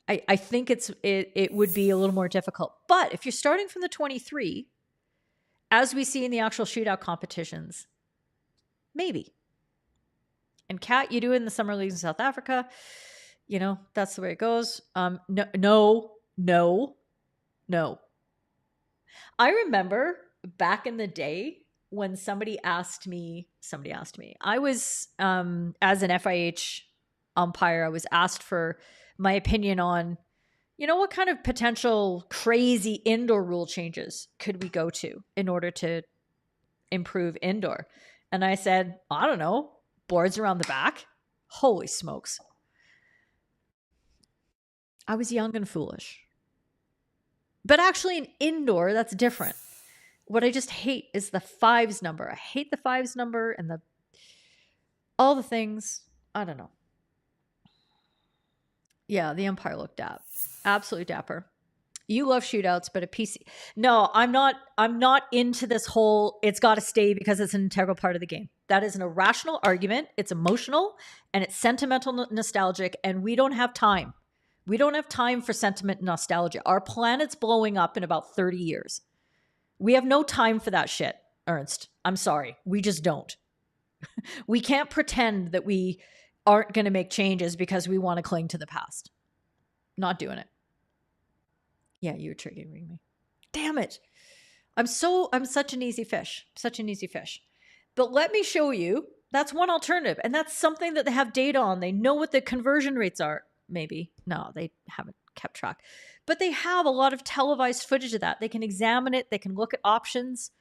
I think it would be a little more difficult. But if you're starting from the 23, as we see in the actual shootout competitions, maybe. And Kat, you do it in the summer leagues in South Africa. You know, that's the way it goes. No. I remember back in the day when somebody asked me, I was, as an FIH umpire, I was asked for my opinion on, what kind of potential crazy indoor rule changes could we go to in order to improve indoor? And I said, I don't know, boards around the back. Holy smokes. I was young and foolish. But actually in indoor, that's different. What I just hate is the 5s number. I hate the 5s number and all the things. I don't know. Yeah, the umpire looked absolutely dapper. You love shootouts, but a PC. No, I'm not into this whole, it's got to stay because it's an integral part of the game. That is an irrational argument. It's emotional and it's sentimental, nostalgic, and we don't have time. We don't have time for sentiment and nostalgia. Our planet's blowing up in about 30 years. We have no time for that shit, Ernst. I'm sorry. We just don't. We can't pretend that we aren't going to make changes because we want to cling to the past. Not doing it. Yeah, you're triggering me. Damn it. I'm such an easy fish. Such an easy fish. But let me show you. That's one alternative. And that's something that they have data on. They know what the conversion rates are. Maybe. No, they haven't kept track. But they have a lot of televised footage of that. They can examine it. They can look at options.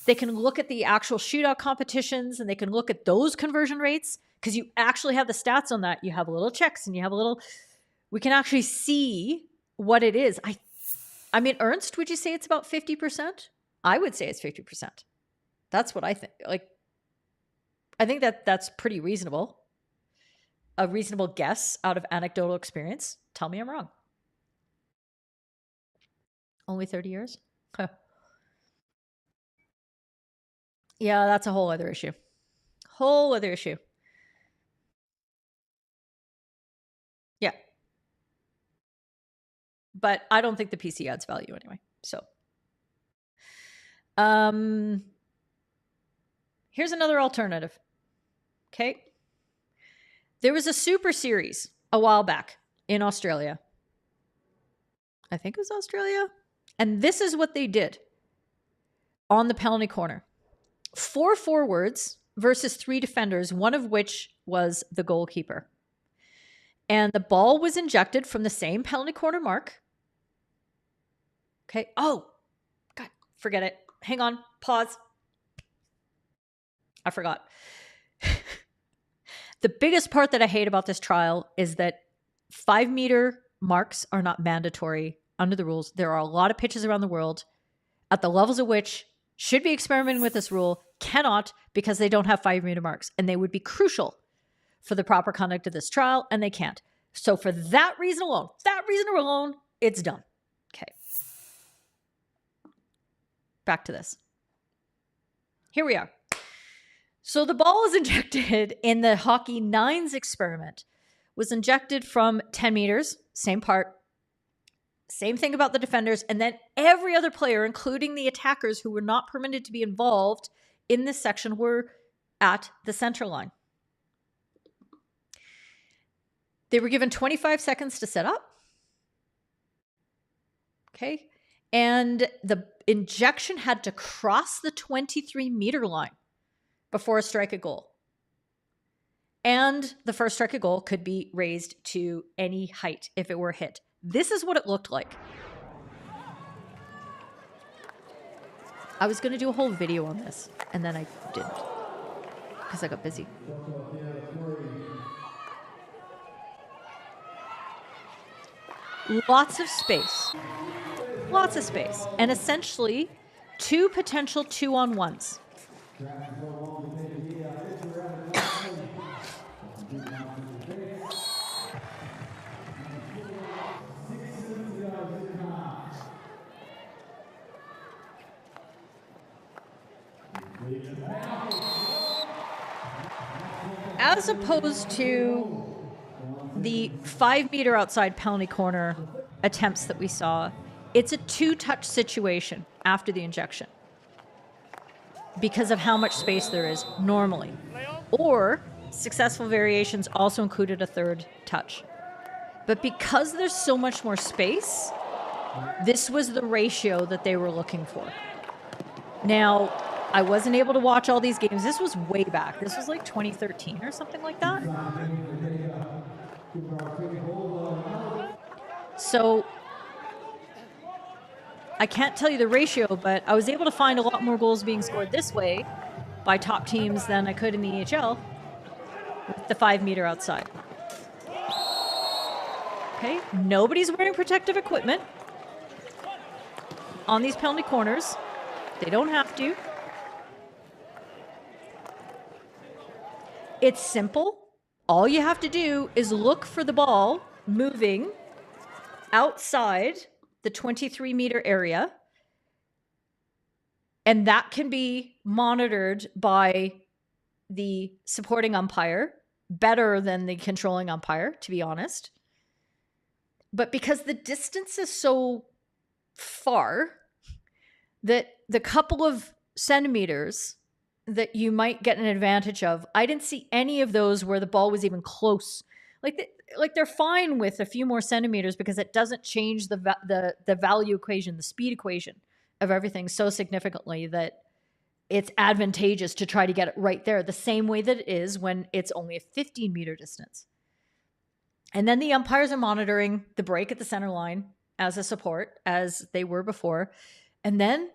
They can look at the actual shootout competitions, and they can look at those conversion rates because you actually have the stats on that. You have little checks and you have we can actually see what it is. I mean, Ernst, would you say it's about 50%? I would say it's 50%. That's what I think. I think that's pretty reasonable. A reasonable guess out of anecdotal experience. Tell me I'm wrong. Only 30 years? Huh. Yeah, that's a whole other issue. Yeah. But I don't think the PC adds value anyway. So, here's another alternative. Okay. There was a super series a while back in Australia. I think it was Australia. And this is what they did on the penalty corner. 4 forwards versus 3 defenders, one of which was the goalkeeper. And the ball was injected from the same penalty corner mark. Okay. Oh, God, forget it. Hang on. Pause. I forgot. The biggest part that I hate about this trial is that 5-meter marks are not mandatory under the rules. There are a lot of pitches around the world at the levels at which should be experimenting with this rule, cannot because they don't have 5-meter marks, and they would be crucial for the proper conduct of this trial, and they can't. So for that reason alone, it's done. Okay. Back to this. Here we are. So the ball is injected in the Hockey 9s experiment, was injected from 10 meters, same part, Same thing about the defenders. And then every other player, including the attackers who were not permitted to be involved in this section, were at the center line. They were given 25 seconds to set up. Okay. And the injection had to cross the 23-meter line before a strike a goal. And the first strike a goal could be raised to any height if it were hit. This is what it looked like. I was going to do a whole video on this, and then I didn't because I got busy. Lots of space. Lots of space. And essentially, two potential 2-on-1s. As opposed to the 5-meter outside penalty corner attempts that we saw, it's a 2-touch situation after the injection because of how much space there is normally. Or successful variations also included a 3rd touch. But because there's so much more space, this was the ratio that they were looking for. Now, I wasn't able to watch all these games. This was way back. This was like 2013 or something like that. So I can't tell you the ratio, but I was able to find a lot more goals being scored this way by top teams than I could in the EHL with the 5-meter outside. Okay, nobody's wearing protective equipment on these penalty corners. They don't have to. It's simple. All you have to do is look for the ball moving outside the 23-meter area, and that can be monitored by the supporting umpire better than the controlling umpire, to be honest. But because the distance is so far that the couple of centimeters that you might get an advantage of, I didn't see any of those where the ball was even close. Like they're fine with a few more centimeters because it doesn't change the value equation, the speed equation of everything so significantly that it's advantageous to try to get it right there, the same way that it is when it's only a 15-meter distance. And then the umpires are monitoring the break at the center line as a support, as they were before. And then,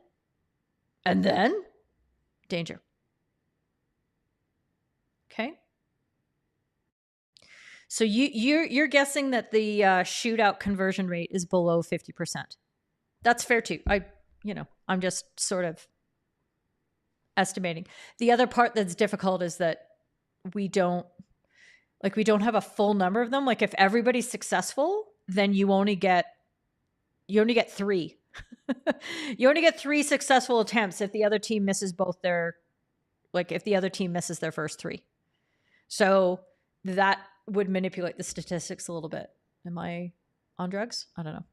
danger. Okay. So you're guessing that the shootout conversion rate is below 50%. That's fair too. I'm just sort of estimating. The other part that's difficult is that we don't have a full number of them. Like if everybody's successful, then you only get 3. You only get 3 successful attempts if the other team misses if the other team misses their first 3. So that would manipulate the statistics a little bit. Am I on drugs? I don't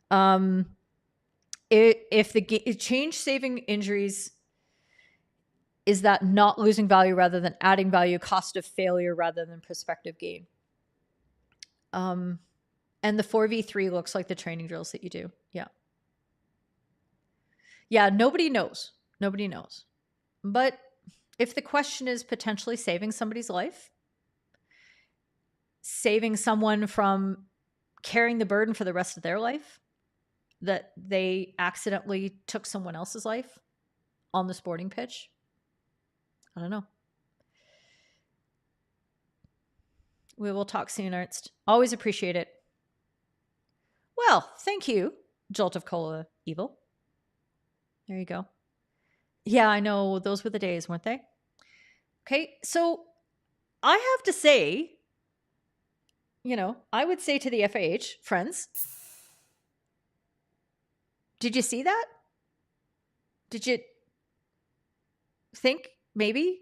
know. If the change saving injuries is that not losing value rather than adding value, cost of failure rather than prospective gain. And the 4v3 looks like the training drills that you do. Yeah. Yeah, nobody knows. Nobody knows. But if the question is potentially saving somebody's life, saving someone from carrying the burden for the rest of their life, that they accidentally took someone else's life on the sporting pitch, I don't know. We will talk soon, Ernst. Always appreciate it. Well, thank you, Jolt of Cola Evil. There you go. Yeah, I know. Those were the days, weren't they? Okay, so I have to say, I would say to the FAH, friends, did you see that? Did you think maybe?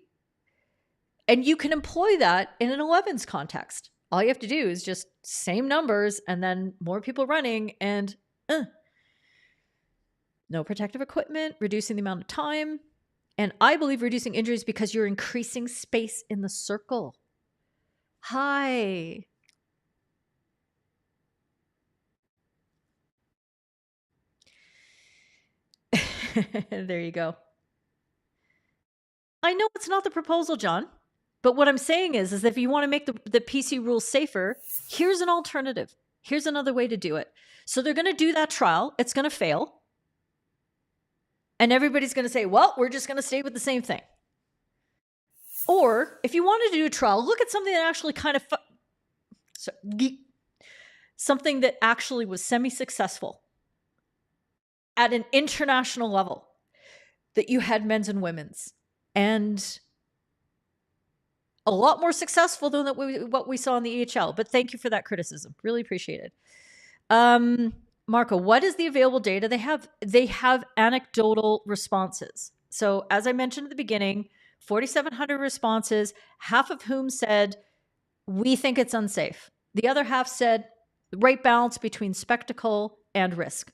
And you can employ that in an 11s context All you have to do is just same numbers and then more people running and no protective equipment, reducing the amount of time. And I believe reducing injuries because you're increasing space in the circle. Hi. There you go. I know it's not the proposal, John, but what I'm saying is if you want to make the PC rules safer, here's an alternative. Here's another way to do it. So they're going to do that trial. It's going to fail. And everybody's going to say, well, we're just going to stay with the same thing. Or if you wanted to do a trial, look at something that actually kind of something that actually was semi-successful at an international level, that you had men's and women's, and a lot more successful than what we saw in the EHL. But thank you for that criticism. Really appreciate it. Marco, what is the available data? They have anecdotal responses. So as I mentioned at the beginning, 4,700 responses, half of whom said, we think it's unsafe. The other half said, the right balance between spectacle and risk.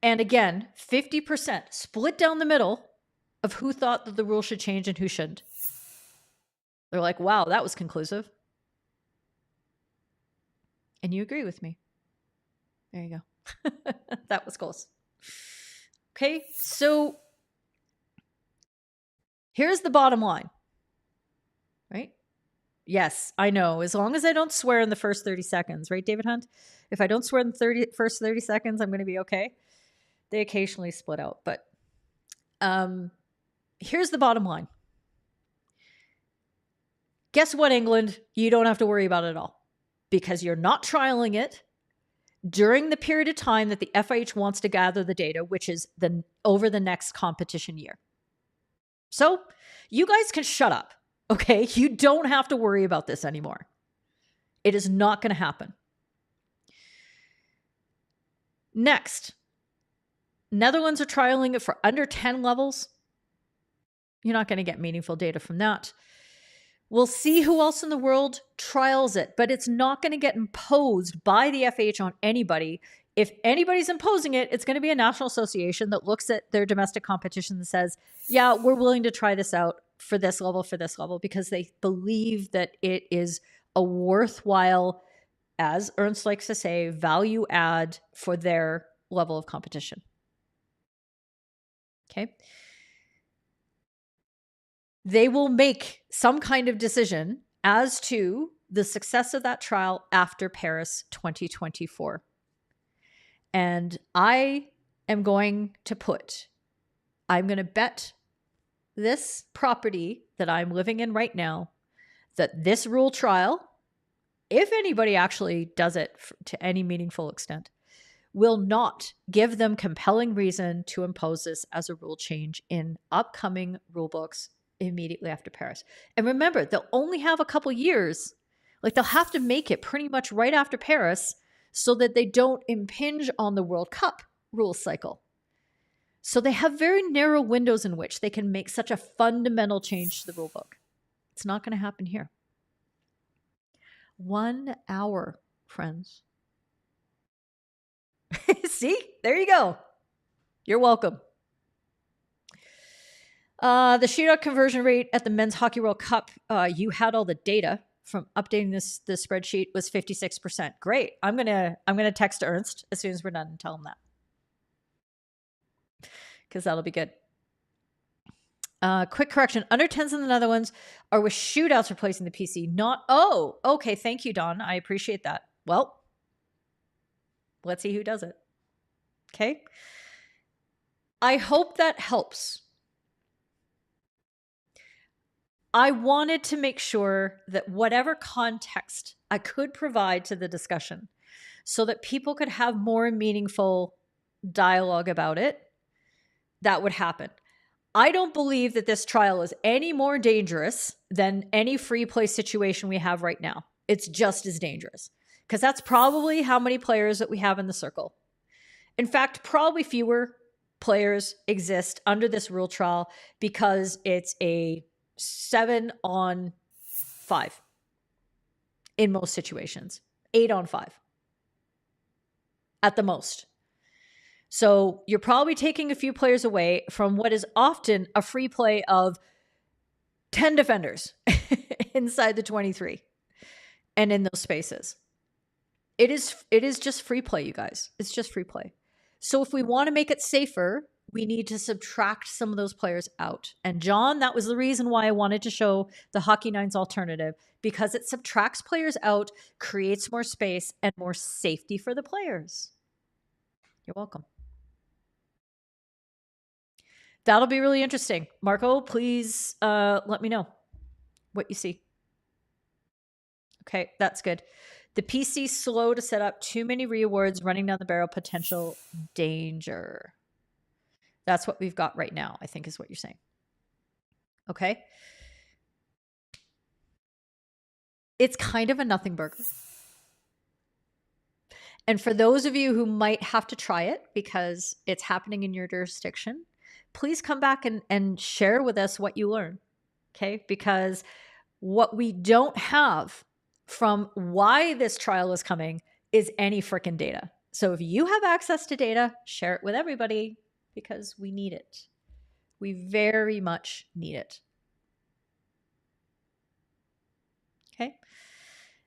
And again, 50% split down the middle of who thought that the rule should change and who shouldn't. They're like, wow, that was conclusive. And you agree with me. There you go. That was close. Okay, so here's the bottom line, right? Yes, I know. As long as I don't swear in the first 30 seconds, right, David Hunt? If I don't swear in the first 30 seconds, I'm going to be okay. They occasionally split out, but here's the bottom line. Guess what, England? You don't have to worry about it at all because you're not trialing it during the period of time that the FIH wants to gather the data, which is over the next competition year. So you guys can shut up, okay? You don't have to worry about this anymore. It is not going to happen. Next, Netherlands are trialing it for under 10 levels. You're not going to get meaningful data from that. We'll see who else in the world trials it, but it's not going to get imposed by the FIH on anybody. If anybody's imposing it, it's going to be a national association that looks at their domestic competition and says, yeah, we're willing to try this out for this level, because they believe that it is a worthwhile, as Ernst likes to say, value add for their level of competition. Okay. They will make some kind of decision as to the success of that trial after Paris 2024. And I'm going to bet this property that I'm living in right now that this rule trial, if anybody actually does it to any meaningful extent, will not give them compelling reason to impose this as a rule change in upcoming rule books immediately after Paris. And remember, they'll only have a couple years. Like, they'll have to make it pretty much right after Paris so that they don't impinge on the World Cup rule cycle. So they have very narrow windows in which they can make such a fundamental change to the rule book. It's not going to happen here. 1 hour, friends. See? There you go. You're welcome. The shootout conversion rate at the Men's Hockey World Cup, you had all the data from updating this spreadsheet, was 56%. Great. I'm gonna text Ernst as soon as we're done and tell him that, because that'll be good. Quick correction: under 10s in the Netherlands are with shootouts replacing the PC. Not okay. Thank you, Don. I appreciate that. Well, let's see who does it. Okay. I hope that helps. I wanted to make sure that whatever context I could provide to the discussion so that people could have more meaningful dialogue about it, that would happen. I don't believe that this trial is any more dangerous than any free play situation we have right now. It's just as dangerous, because that's probably how many players that we have in the circle. In fact, probably fewer players exist under this rule trial because it's a 7-on-5. in most situations. 8 on 5 at the most. So you're probably taking a few players away from what is often a free play of 10 defenders inside the 23 and in those spaces. It is just free play, you guys. It's just free play. So if we want to make it safer, we need to subtract some of those players out. And John, that was the reason why I wanted to show the Hockey Nines alternative, because it subtracts players out, creates more space and more safety for the players. You're welcome. That'll be really interesting. Marco, please let me know what you see. Okay, that's good. The PC slow to set up, too many rewards, running down the barrel, potential danger. That's what we've got right now, I think is what you're saying. Okay. It's kind of a nothing burger. And for those of you who might have to try it because it's happening in your jurisdiction, please come back and share with us what you learn. Okay. Because what we don't have from why this trial is coming is any freaking data. So if you have access to data, share it with everybody because we need it. We very much need it. Okay.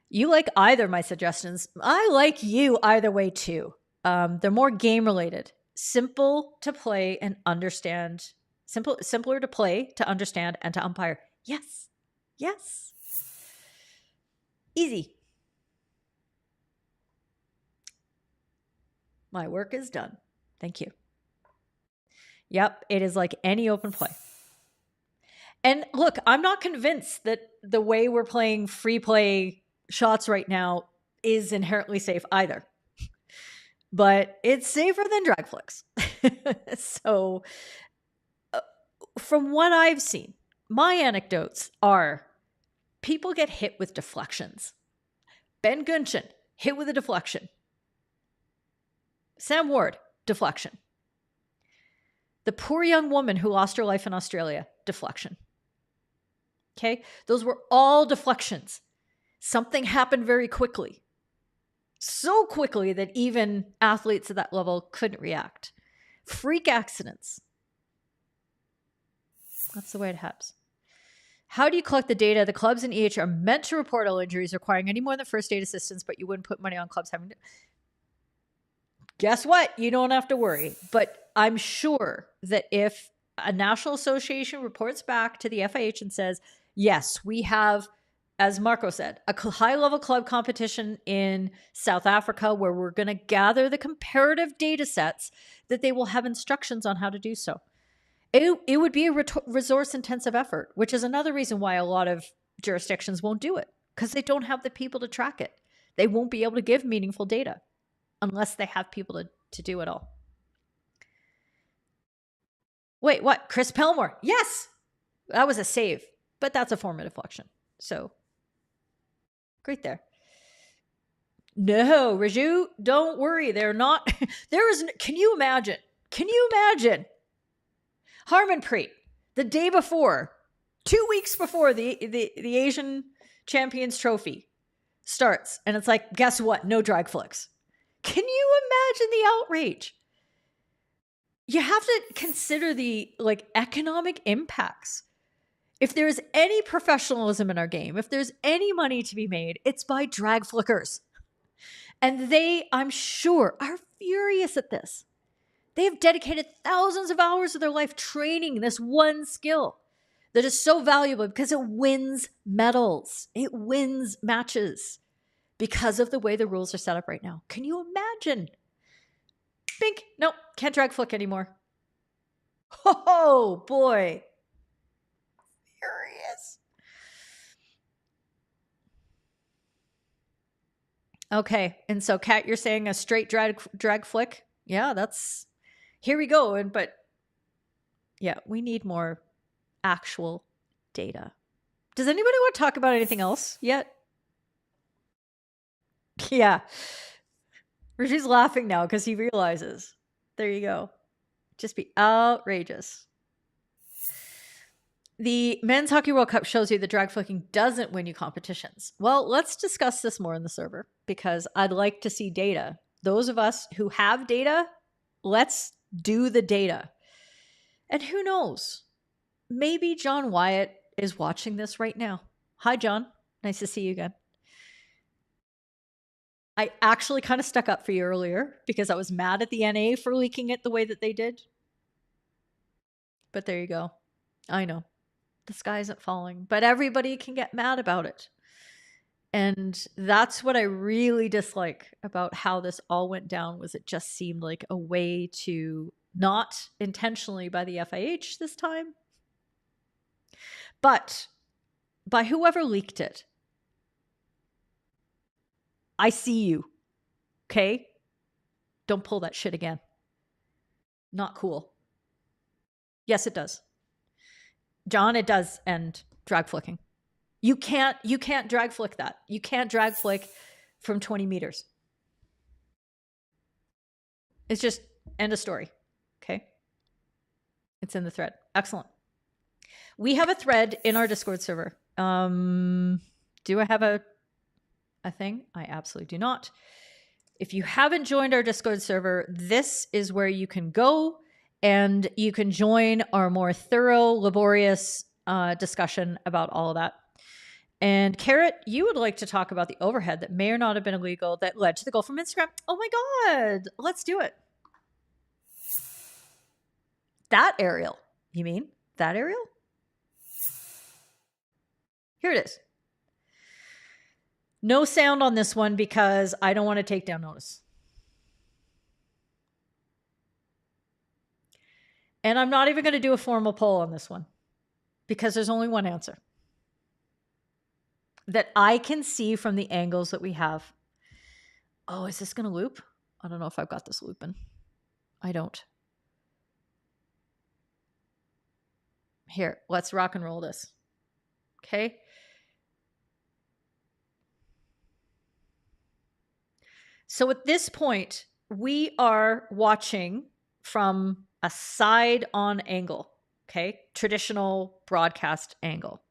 You like either of my suggestions. I like you either way too. They're more game related. Simple to play and understand. Simpler to play, to understand, and to umpire. Yes. Yes. Easy. My work is done. Thank you. Yep, it is like any open play. And look, I'm not convinced that the way we're playing free play shots right now is inherently safe either. But it's safer than drag flicks. So from what I've seen, my anecdotes are people get hit with deflections. Ben Gunshin, hit with a deflection. Sam Ward, deflection. The poor young woman who lost her life in Australia, deflection. Okay? Those were all deflections. Something happened very quickly. So quickly that even athletes at that level couldn't react. Freak accidents. That's the way it happens. How do you collect the data? The clubs and EH are meant to report all injuries requiring any more than first aid assistance, but you wouldn't put money on clubs having to. Guess what? You don't have to worry. But I'm sure that if a national association reports back to the FIH and says, yes, we have, as Marco said, a high-level club competition in South Africa where we're going to gather the comparative data sets, that they will have instructions on how to do so. It would be a resource-intensive effort, which is another reason why a lot of jurisdictions won't do it, because they don't have the people to track it. They won't be able to give meaningful data unless they have people to do it all. Wait, what? Chris Pelmore. Yes! That was a save, but that's a form of deflection. So, great there. No, Raju, don't worry. They're not. There is. Can you imagine? Can you imagine? Harmanpreet, the day before, 2 weeks before the Asian Champions Trophy starts, and it's like, guess what? No drag flicks. Can you imagine the outrage? You have to consider the economic impacts. If there's any professionalism in our game, if there's any money to be made, it's by drag flickers. And they, I'm sure, are furious at this. They have dedicated thousands of hours of their life training this one skill that is so valuable because it wins medals. It wins matches because of the way the rules are set up right now. Can you imagine? Bink. Nope. Can't drag flick anymore. Oh, boy. Furious. Okay. And so, Kat, you're saying a straight drag flick? Yeah, that's... Here we go. But yeah, we need more actual data. Does anybody want to talk about anything else yet? Yeah. Rishi's laughing now because he realizes. There you go. Just be outrageous. The Men's Hockey World Cup shows you that drag flicking doesn't win you competitions. Well, let's discuss this more in the server because I'd like to see data. Those of us who have data, let's do the data. And who knows? Maybe John Wyatt is watching this right now. Hi, John. Nice to see you again. I actually kind of stuck up for you earlier because I was mad at the NA for leaking it the way that they did. But there you go. I know. The sky isn't falling, but everybody can get mad about it. And that's what I really dislike about how this all went down was it just seemed like a way to, not intentionally by the FIH this time, but by whoever leaked it. I see you. Okay? Don't pull that shit again. Not cool. Yes, it does. John, it does end drag flicking. You can't drag flick that. You can't drag flick from 20 meters. It's just end of story. Okay. It's in the thread. Excellent. We have a thread in our Discord server. Do I have a thing? I absolutely do not. If you haven't joined our Discord server, this is where you can go and you can join our more thorough, laborious discussion about all of that. And Carrot, you would like to talk about the overhead that may or not have been illegal that led to the goal from Instagram. Oh my God, let's do it. That aerial, you mean? That aerial? Here it is. No sound on this one because I don't want to take down notice. And I'm not even going to do a formal poll on this one because there's only one answer that I can see from the angles that we have. Oh, is this going to loop? I don't know if I've got this looping. I don't. Here, let's rock and roll this. Okay. So at this point, we are watching from a side-on angle, okay? Traditional broadcast angle.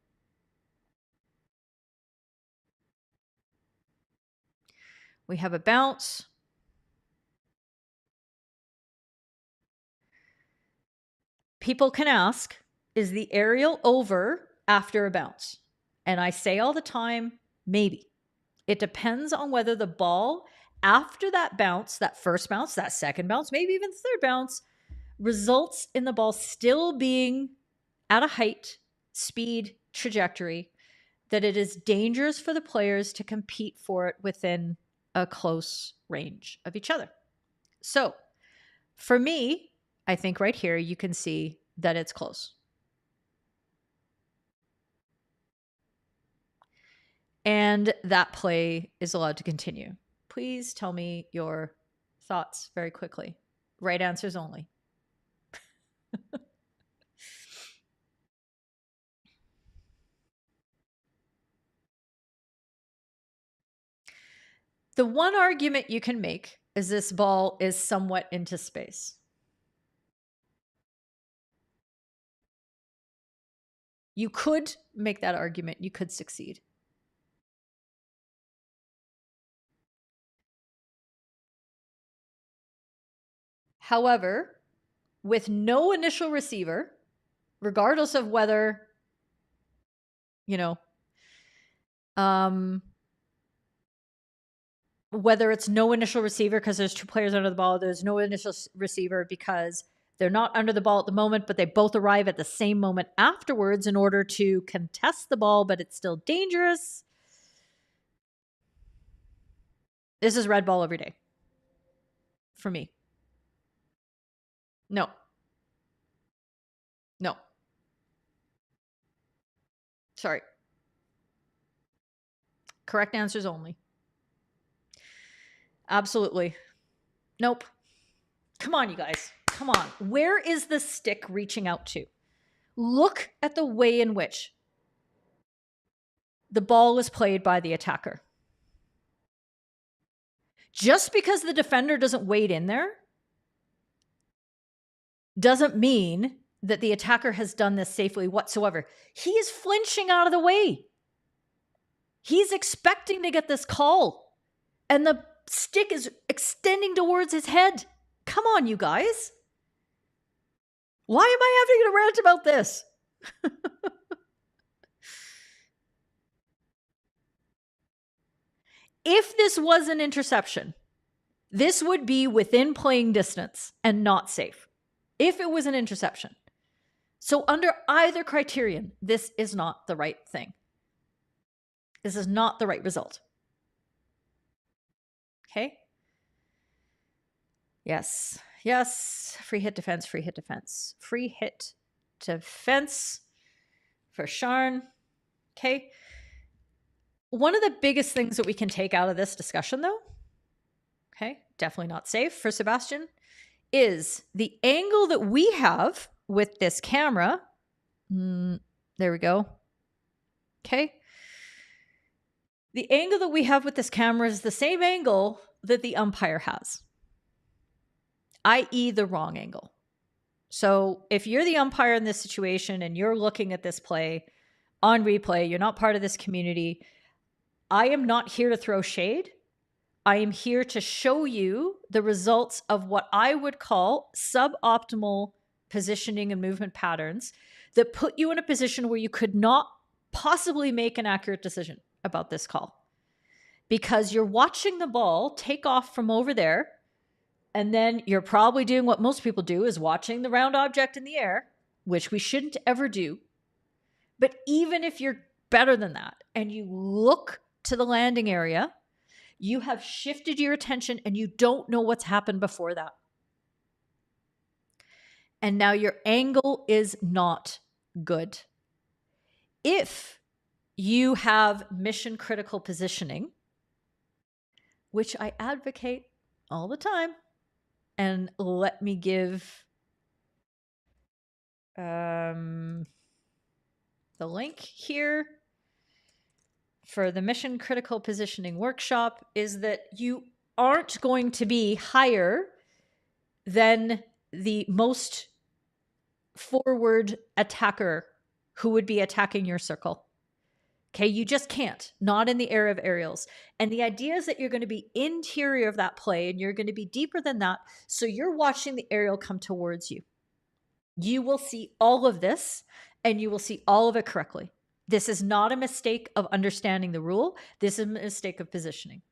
We have a bounce. People can ask, is the aerial over after a bounce? And I say all the time, maybe. It depends on whether the ball, after that bounce, that first bounce, that second bounce, maybe even the third bounce, results in the ball still being at a height, speed, trajectory, that it is dangerous for the players to compete for it within a close range of each other. So for me, I think right here, you can see that it's close. And that play is allowed to continue. Please tell me your thoughts very quickly. Right answers only. The one argument you can make is this ball is somewhat into space. You could make that argument. You could succeed. However, with no initial receiver, regardless of whether, whether it's no initial receiver because there's two players under the ball, there's no initial receiver because they're not under the ball at the moment, but they both arrive at the same moment afterwards in order to contest the ball, but it's still dangerous. This is red ball every day for me. No. Sorry. Correct answers only. Absolutely. Nope. Come on, you guys. Come on. Where is the stick reaching out to? Look at the way in which the ball is played by the attacker. Just because the defender doesn't wade in there doesn't mean that the attacker has done this safely whatsoever. He is flinching out of the way. He's expecting to get this call, and the stick is extending towards his head. Come on, you guys. Why am I having to rant about this? If this was an interception, this would be within playing distance and not safe. If it was an interception. So under either criterion, this is not the right thing. This is not the right result. Okay? Yes. Yes. Free hit defense, free hit defense. Free hit defense for Sharn. Okay? One of the biggest things that we can take out of this discussion, though, okay, definitely not safe for Sebastian, is the angle that we have with this camera. There we go. Okay. The angle that we have with this camera is the same angle that the umpire has, i.e. the wrong angle. So if you're the umpire in this situation and you're looking at this play on replay, you're not part of this community, I am not here to throw shade. I am here to show you the results of what I would call suboptimal positioning and movement patterns that put you in a position where you could not possibly make an accurate decision about this call. Because you're watching the ball take off from over there, and then you're probably doing what most people do, is watching the round object in the air, which we shouldn't ever do. But even if you're better than that and you look to the landing area, you have shifted your attention and you don't know what's happened before that. And now your angle is not good. If you have mission critical positioning, which I advocate all the time, and let me give the link here for the mission critical positioning workshop, is that you aren't going to be higher than the most forward attacker who would be attacking your circle. Okay, you just can't, not in the area of aerials. And the idea is that you're going to be interior of that play and you're going to be deeper than that. So you're watching the aerial come towards you. You will see all of this and you will see all of it correctly. This is not a mistake of understanding the rule. This is a mistake of positioning.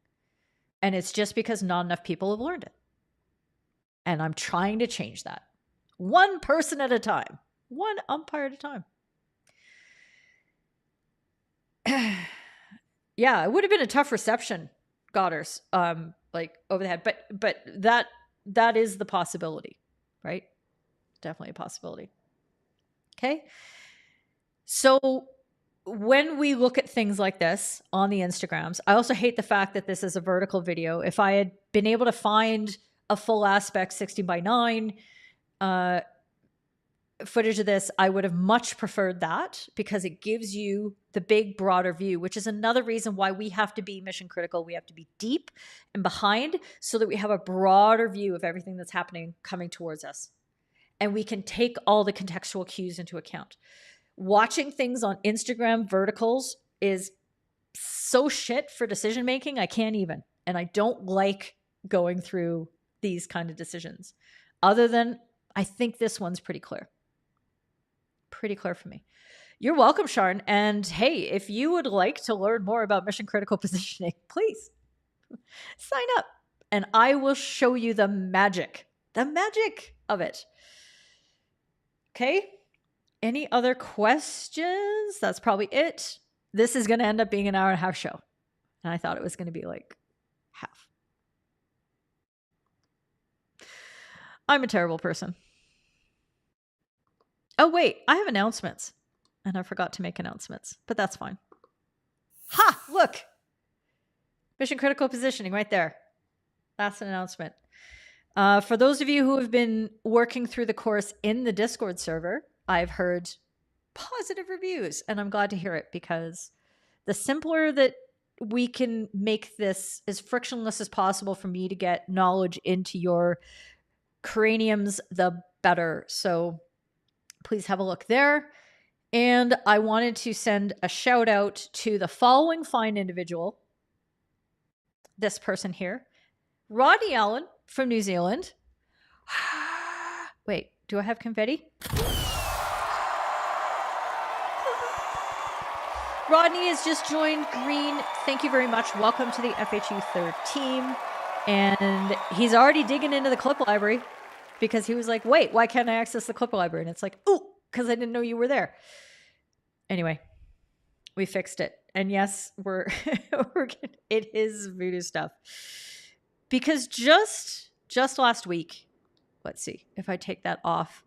And it's just because not enough people have learned it. And I'm trying to change that. One person at a time. One umpire at a time. Yeah, it would have been a tough reception, Godders, like over the head. But that is the possibility, right? Definitely a possibility. Okay. So when we look at things like this on the Instagrams, I also hate the fact that this is a vertical video. If I had been able to find a full aspect 16:9 footage of this, I would have much preferred that, because it gives you the big broader view, which is another reason why we have to be mission critical. We have to be deep and behind so that we have a broader view of everything that's happening coming towards us. And we can take all the contextual cues into account. Watching things on Instagram verticals is so shit for decision making. I can't even. And I don't like going through these kind of decisions. Other than, I think this one's pretty clear. Pretty clear for me. You're welcome, Sharn. And hey, if you would like to learn more about mission critical positioning, please sign up and I will show you the magic of it. Okay. Any other questions? That's probably it. This is going to end up being an hour and a half show. And I thought it was going to be like half. I'm a terrible person. Oh, wait, I have announcements. And I forgot to make announcements, but that's fine. Ha! Look! Mission critical positioning right there. That's an announcement. For those of you who have been working through the course in the Discord server, I've heard positive reviews, and I'm glad to hear it, because the simpler that we can make this as frictionless as possible for me to get knowledge into your craniums, the better. So Please have a look there. And I wanted to send a shout out to the following fine individual. This person here, Rodney Allen from New Zealand. Wait, do I have confetti? Rodney has just joined Green. Thank you very much. Welcome to the FHU third team. And he's already digging into the clip library because he was like, wait, why can't I access the clip library? And it's like, ooh, because I didn't know you were there. Anyway, we fixed it. And yes, it is voodoo stuff. Because just last week, let's see if I take that off.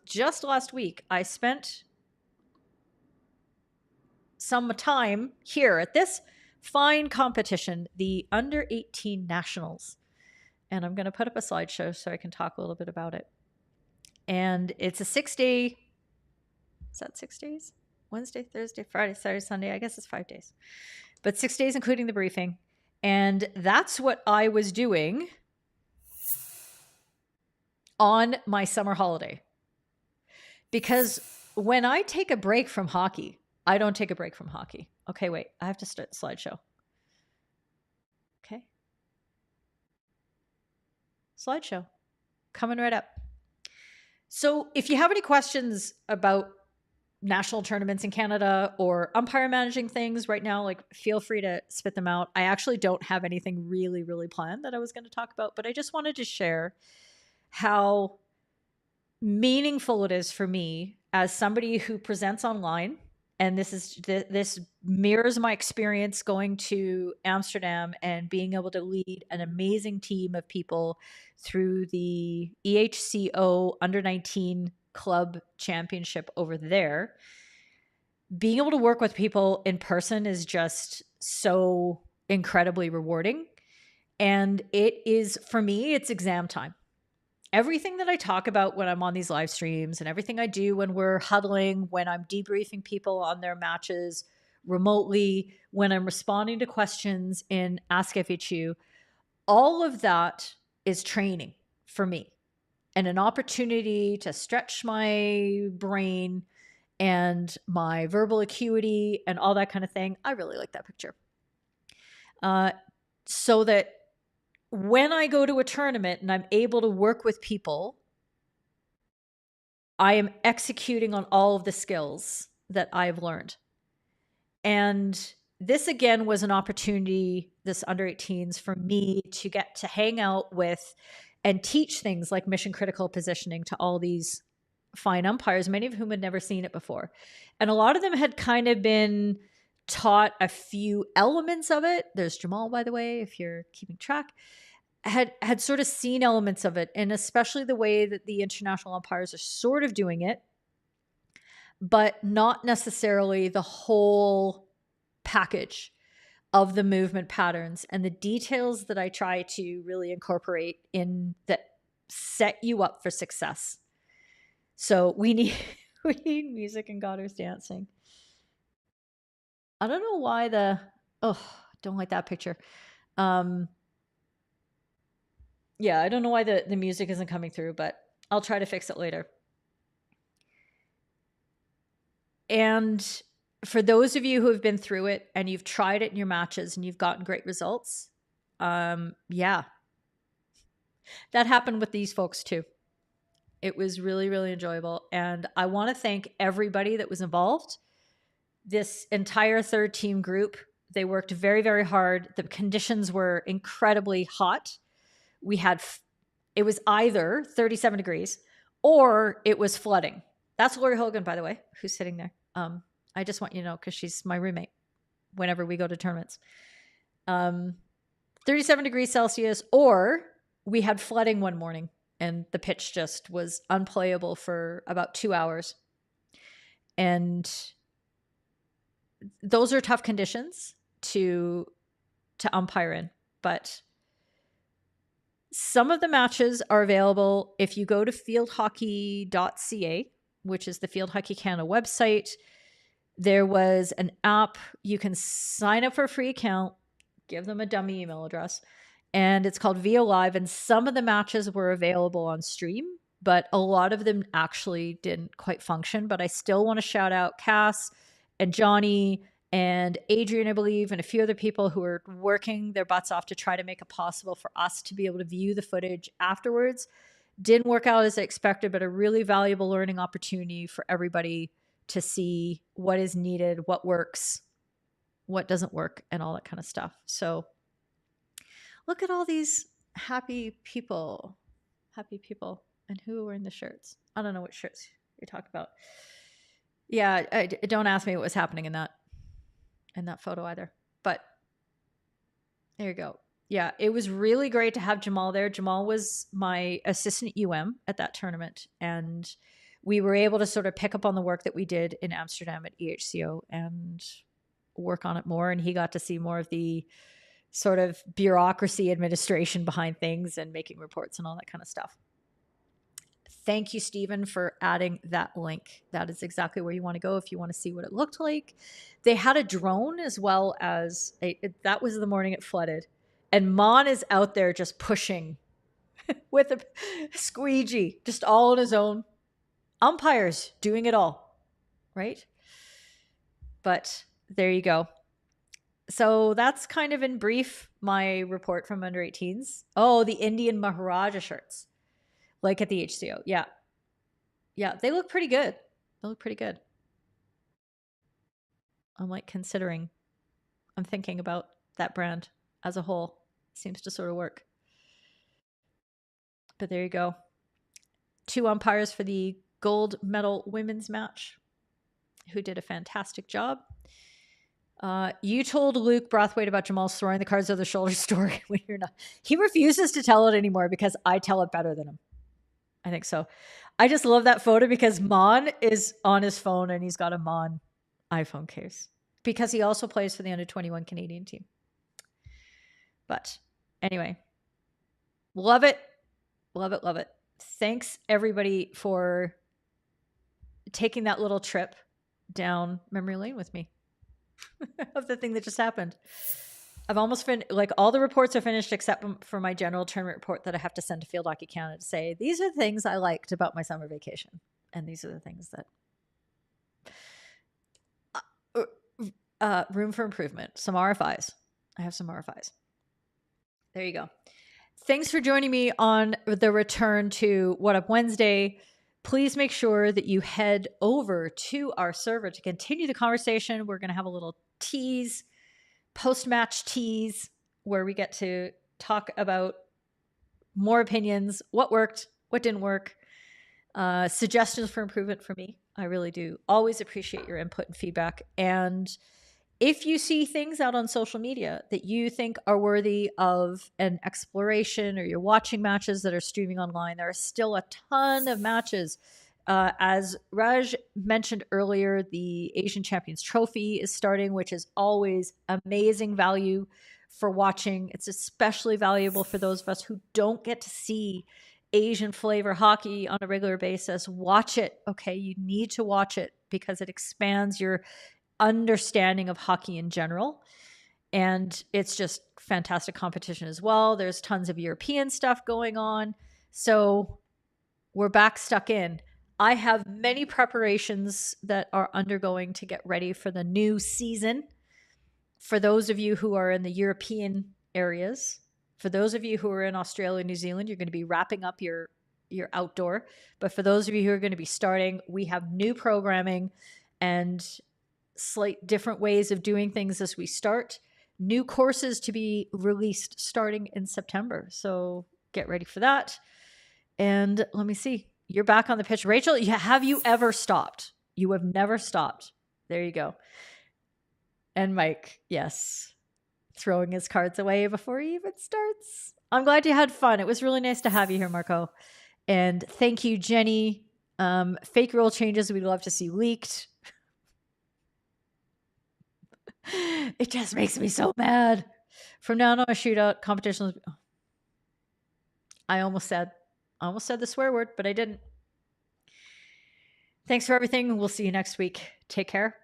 Just last week, I spent some time here at this fine competition, the Under 18 Nationals. And I'm going to put up a slideshow so I can talk a little bit about it. And it's a 6-day, is that 6 days? Wednesday, Thursday, Friday, Saturday, Sunday. I guess it's 5 days. But 6 days, including the briefing. And that's what I was doing on my summer holiday. Because when I take a break from hockey, I don't take a break from hockey. Okay, wait. I have to start the slideshow. Okay. Slideshow. Coming right up. So if you have any questions about national tournaments in Canada or umpire managing things right now, like feel free to spit them out. I actually don't have anything really, really planned that I was going to talk about, but I just wanted to share how meaningful it is for me as somebody who presents online. And this mirrors my experience going to Amsterdam and being able to lead an amazing team of people through the EHCO Under-19 Club Championship over there. Being able to work with people in person is just so incredibly rewarding. And it is, for me, it's exam time. Everything that I talk about when I'm on these live streams and everything I do when we're huddling, when I'm debriefing people on their matches remotely, when I'm responding to questions in Ask FHU, all of that is training for me and an opportunity to stretch my brain and my verbal acuity and all that kind of thing. I really like that picture. So that when I go to a tournament and I'm able to work with people, I am executing on all of the skills that I've learned. And this again was an opportunity, this under 18s, for me to get to hang out with and teach things like mission critical positioning to all these fine umpires, many of whom had never seen it before. And a lot of them had kind of been taught a few elements of it. There's Jamal, by the way, if you're keeping track, had sort of seen elements of it, and especially the way that the international umpires are sort of doing it, but not necessarily the whole package of the movement patterns and the details that I try to really incorporate in that set you up for success. So we need music and Goddard's dancing. I don't know why don't like that picture. Yeah, I don't know why the music isn't coming through, but I'll try to fix it later. And for those of you who have been through it and you've tried it in your matches and you've gotten great results, yeah, that happened with these folks too. It was really, really enjoyable. And I want to thank everybody that was involved. This entire third team group, they worked very, very hard. The conditions were incredibly hot. It was either 37 degrees or it was flooding. That's Lori Hogan, by the way, who's sitting there. I just want you to know because she's my roommate whenever we go to tournaments. 37 degrees Celsius, or we had flooding one morning and the pitch just was unplayable for about 2 hours. And those are tough conditions to umpire in, but some of the matches are available if you go to fieldhockey.ca, which is the Field Hockey Canada website. There was an app. You can sign up for a free account, give them a dummy email address, and it's called VO Live. And some of the matches were available on stream but a lot of them actually didn't quite function. But I still want to shout out Cass and Johnny and Adrian, I believe, and a few other people who are working their butts off to try to make it possible for us to be able to view the footage afterwards. Didn't work out as I expected, but a really valuable learning opportunity for everybody to see what is needed, what works, what doesn't work, and all that kind of stuff. So look at all these happy people, and who are wearing the shirts. I don't know what shirts you're talking about. Yeah, don't ask me what was happening in that photo either. But there you go. Yeah, it was really great to have Jamal there. Jamal was my assistant UM at that tournament, and we were able to sort of pick up on the work that we did in Amsterdam at EHCO and work on it more. And he got to see more of the sort of bureaucracy administration behind things and making reports and all that kind of stuff. Thank you, Stephen, for adding that link. That is exactly where you want to go if you want to see what it looked like. They had a drone as well as that was the morning it flooded. And Mon is out there just pushing with a squeegee, just all on his own. Umpires doing it all, right? But there you go. So that's kind of in brief my report from under 18s. Oh, the Indian Maharaja shirts. Like at the HCO. Yeah. Yeah, they look pretty good. I'm like considering, I'm thinking about that brand as a whole. Seems to sort of work. But there you go. 2 umpires for the gold medal women's match who did a fantastic job. You told Luke Brathwaite about Jamal's throwing the cards over the shoulder story when you're not. He refuses to tell it anymore because I tell it better than him. I think so. I just love that photo because Mon is on his phone and he's got a Mon iPhone case because he also plays for the under 21 Canadian team. But anyway, love it. Thanks everybody for taking that little trip down memory lane with me of the thing that just happened. I've almost finished, like all the reports are finished except for my general tournament report that I have to send to Field Hockey Canada to say, these are the things I liked about my summer vacation. And these are the things that, room for improvement, some RFIs. I have some RFIs. There you go. Thanks for joining me on the return to What Up Wednesday. Please make sure that you head over to our server to continue the conversation. We're going to have a little tease, post-match tease, where we get to talk about more opinions, what worked, what didn't work, suggestions for improvement for me. I really do always appreciate your input and feedback. And if you see things out on social media that you think are worthy of an exploration, or you're watching matches that are streaming online, there are still a ton of matches. As Raj mentioned earlier, the Asian Champions Trophy is starting, which is always amazing value for watching. It's especially valuable for those of us who don't get to see Asian flavor hockey on a regular basis. Watch it, okay? You need to watch it because it expands your understanding of hockey in general. And it's just fantastic competition as well. There's tons of European stuff going on. So we're back stuck in. I have many preparations that are undergoing to get ready for the new season. For those of you who are in the European areas, for those of you who are in Australia, New Zealand, you're going to be wrapping up your outdoor. But for those of you who are going to be starting, we have new programming and slight different ways of doing things as we start. New courses to be released starting in September. So get ready for that. And let me see. You're back on the pitch. Rachel, have you ever stopped? You have never stopped. There you go. And Mike, yes, throwing his cards away before he even starts. I'm glad you had fun. It was really nice to have you here, Marco. And thank you, Jenny. Fake rule changes we'd love to see leaked. It just makes me so mad. From now on, a shootout competition. I almost said the swear word, but I didn't. Thanks for everything. We'll see you next week. Take care.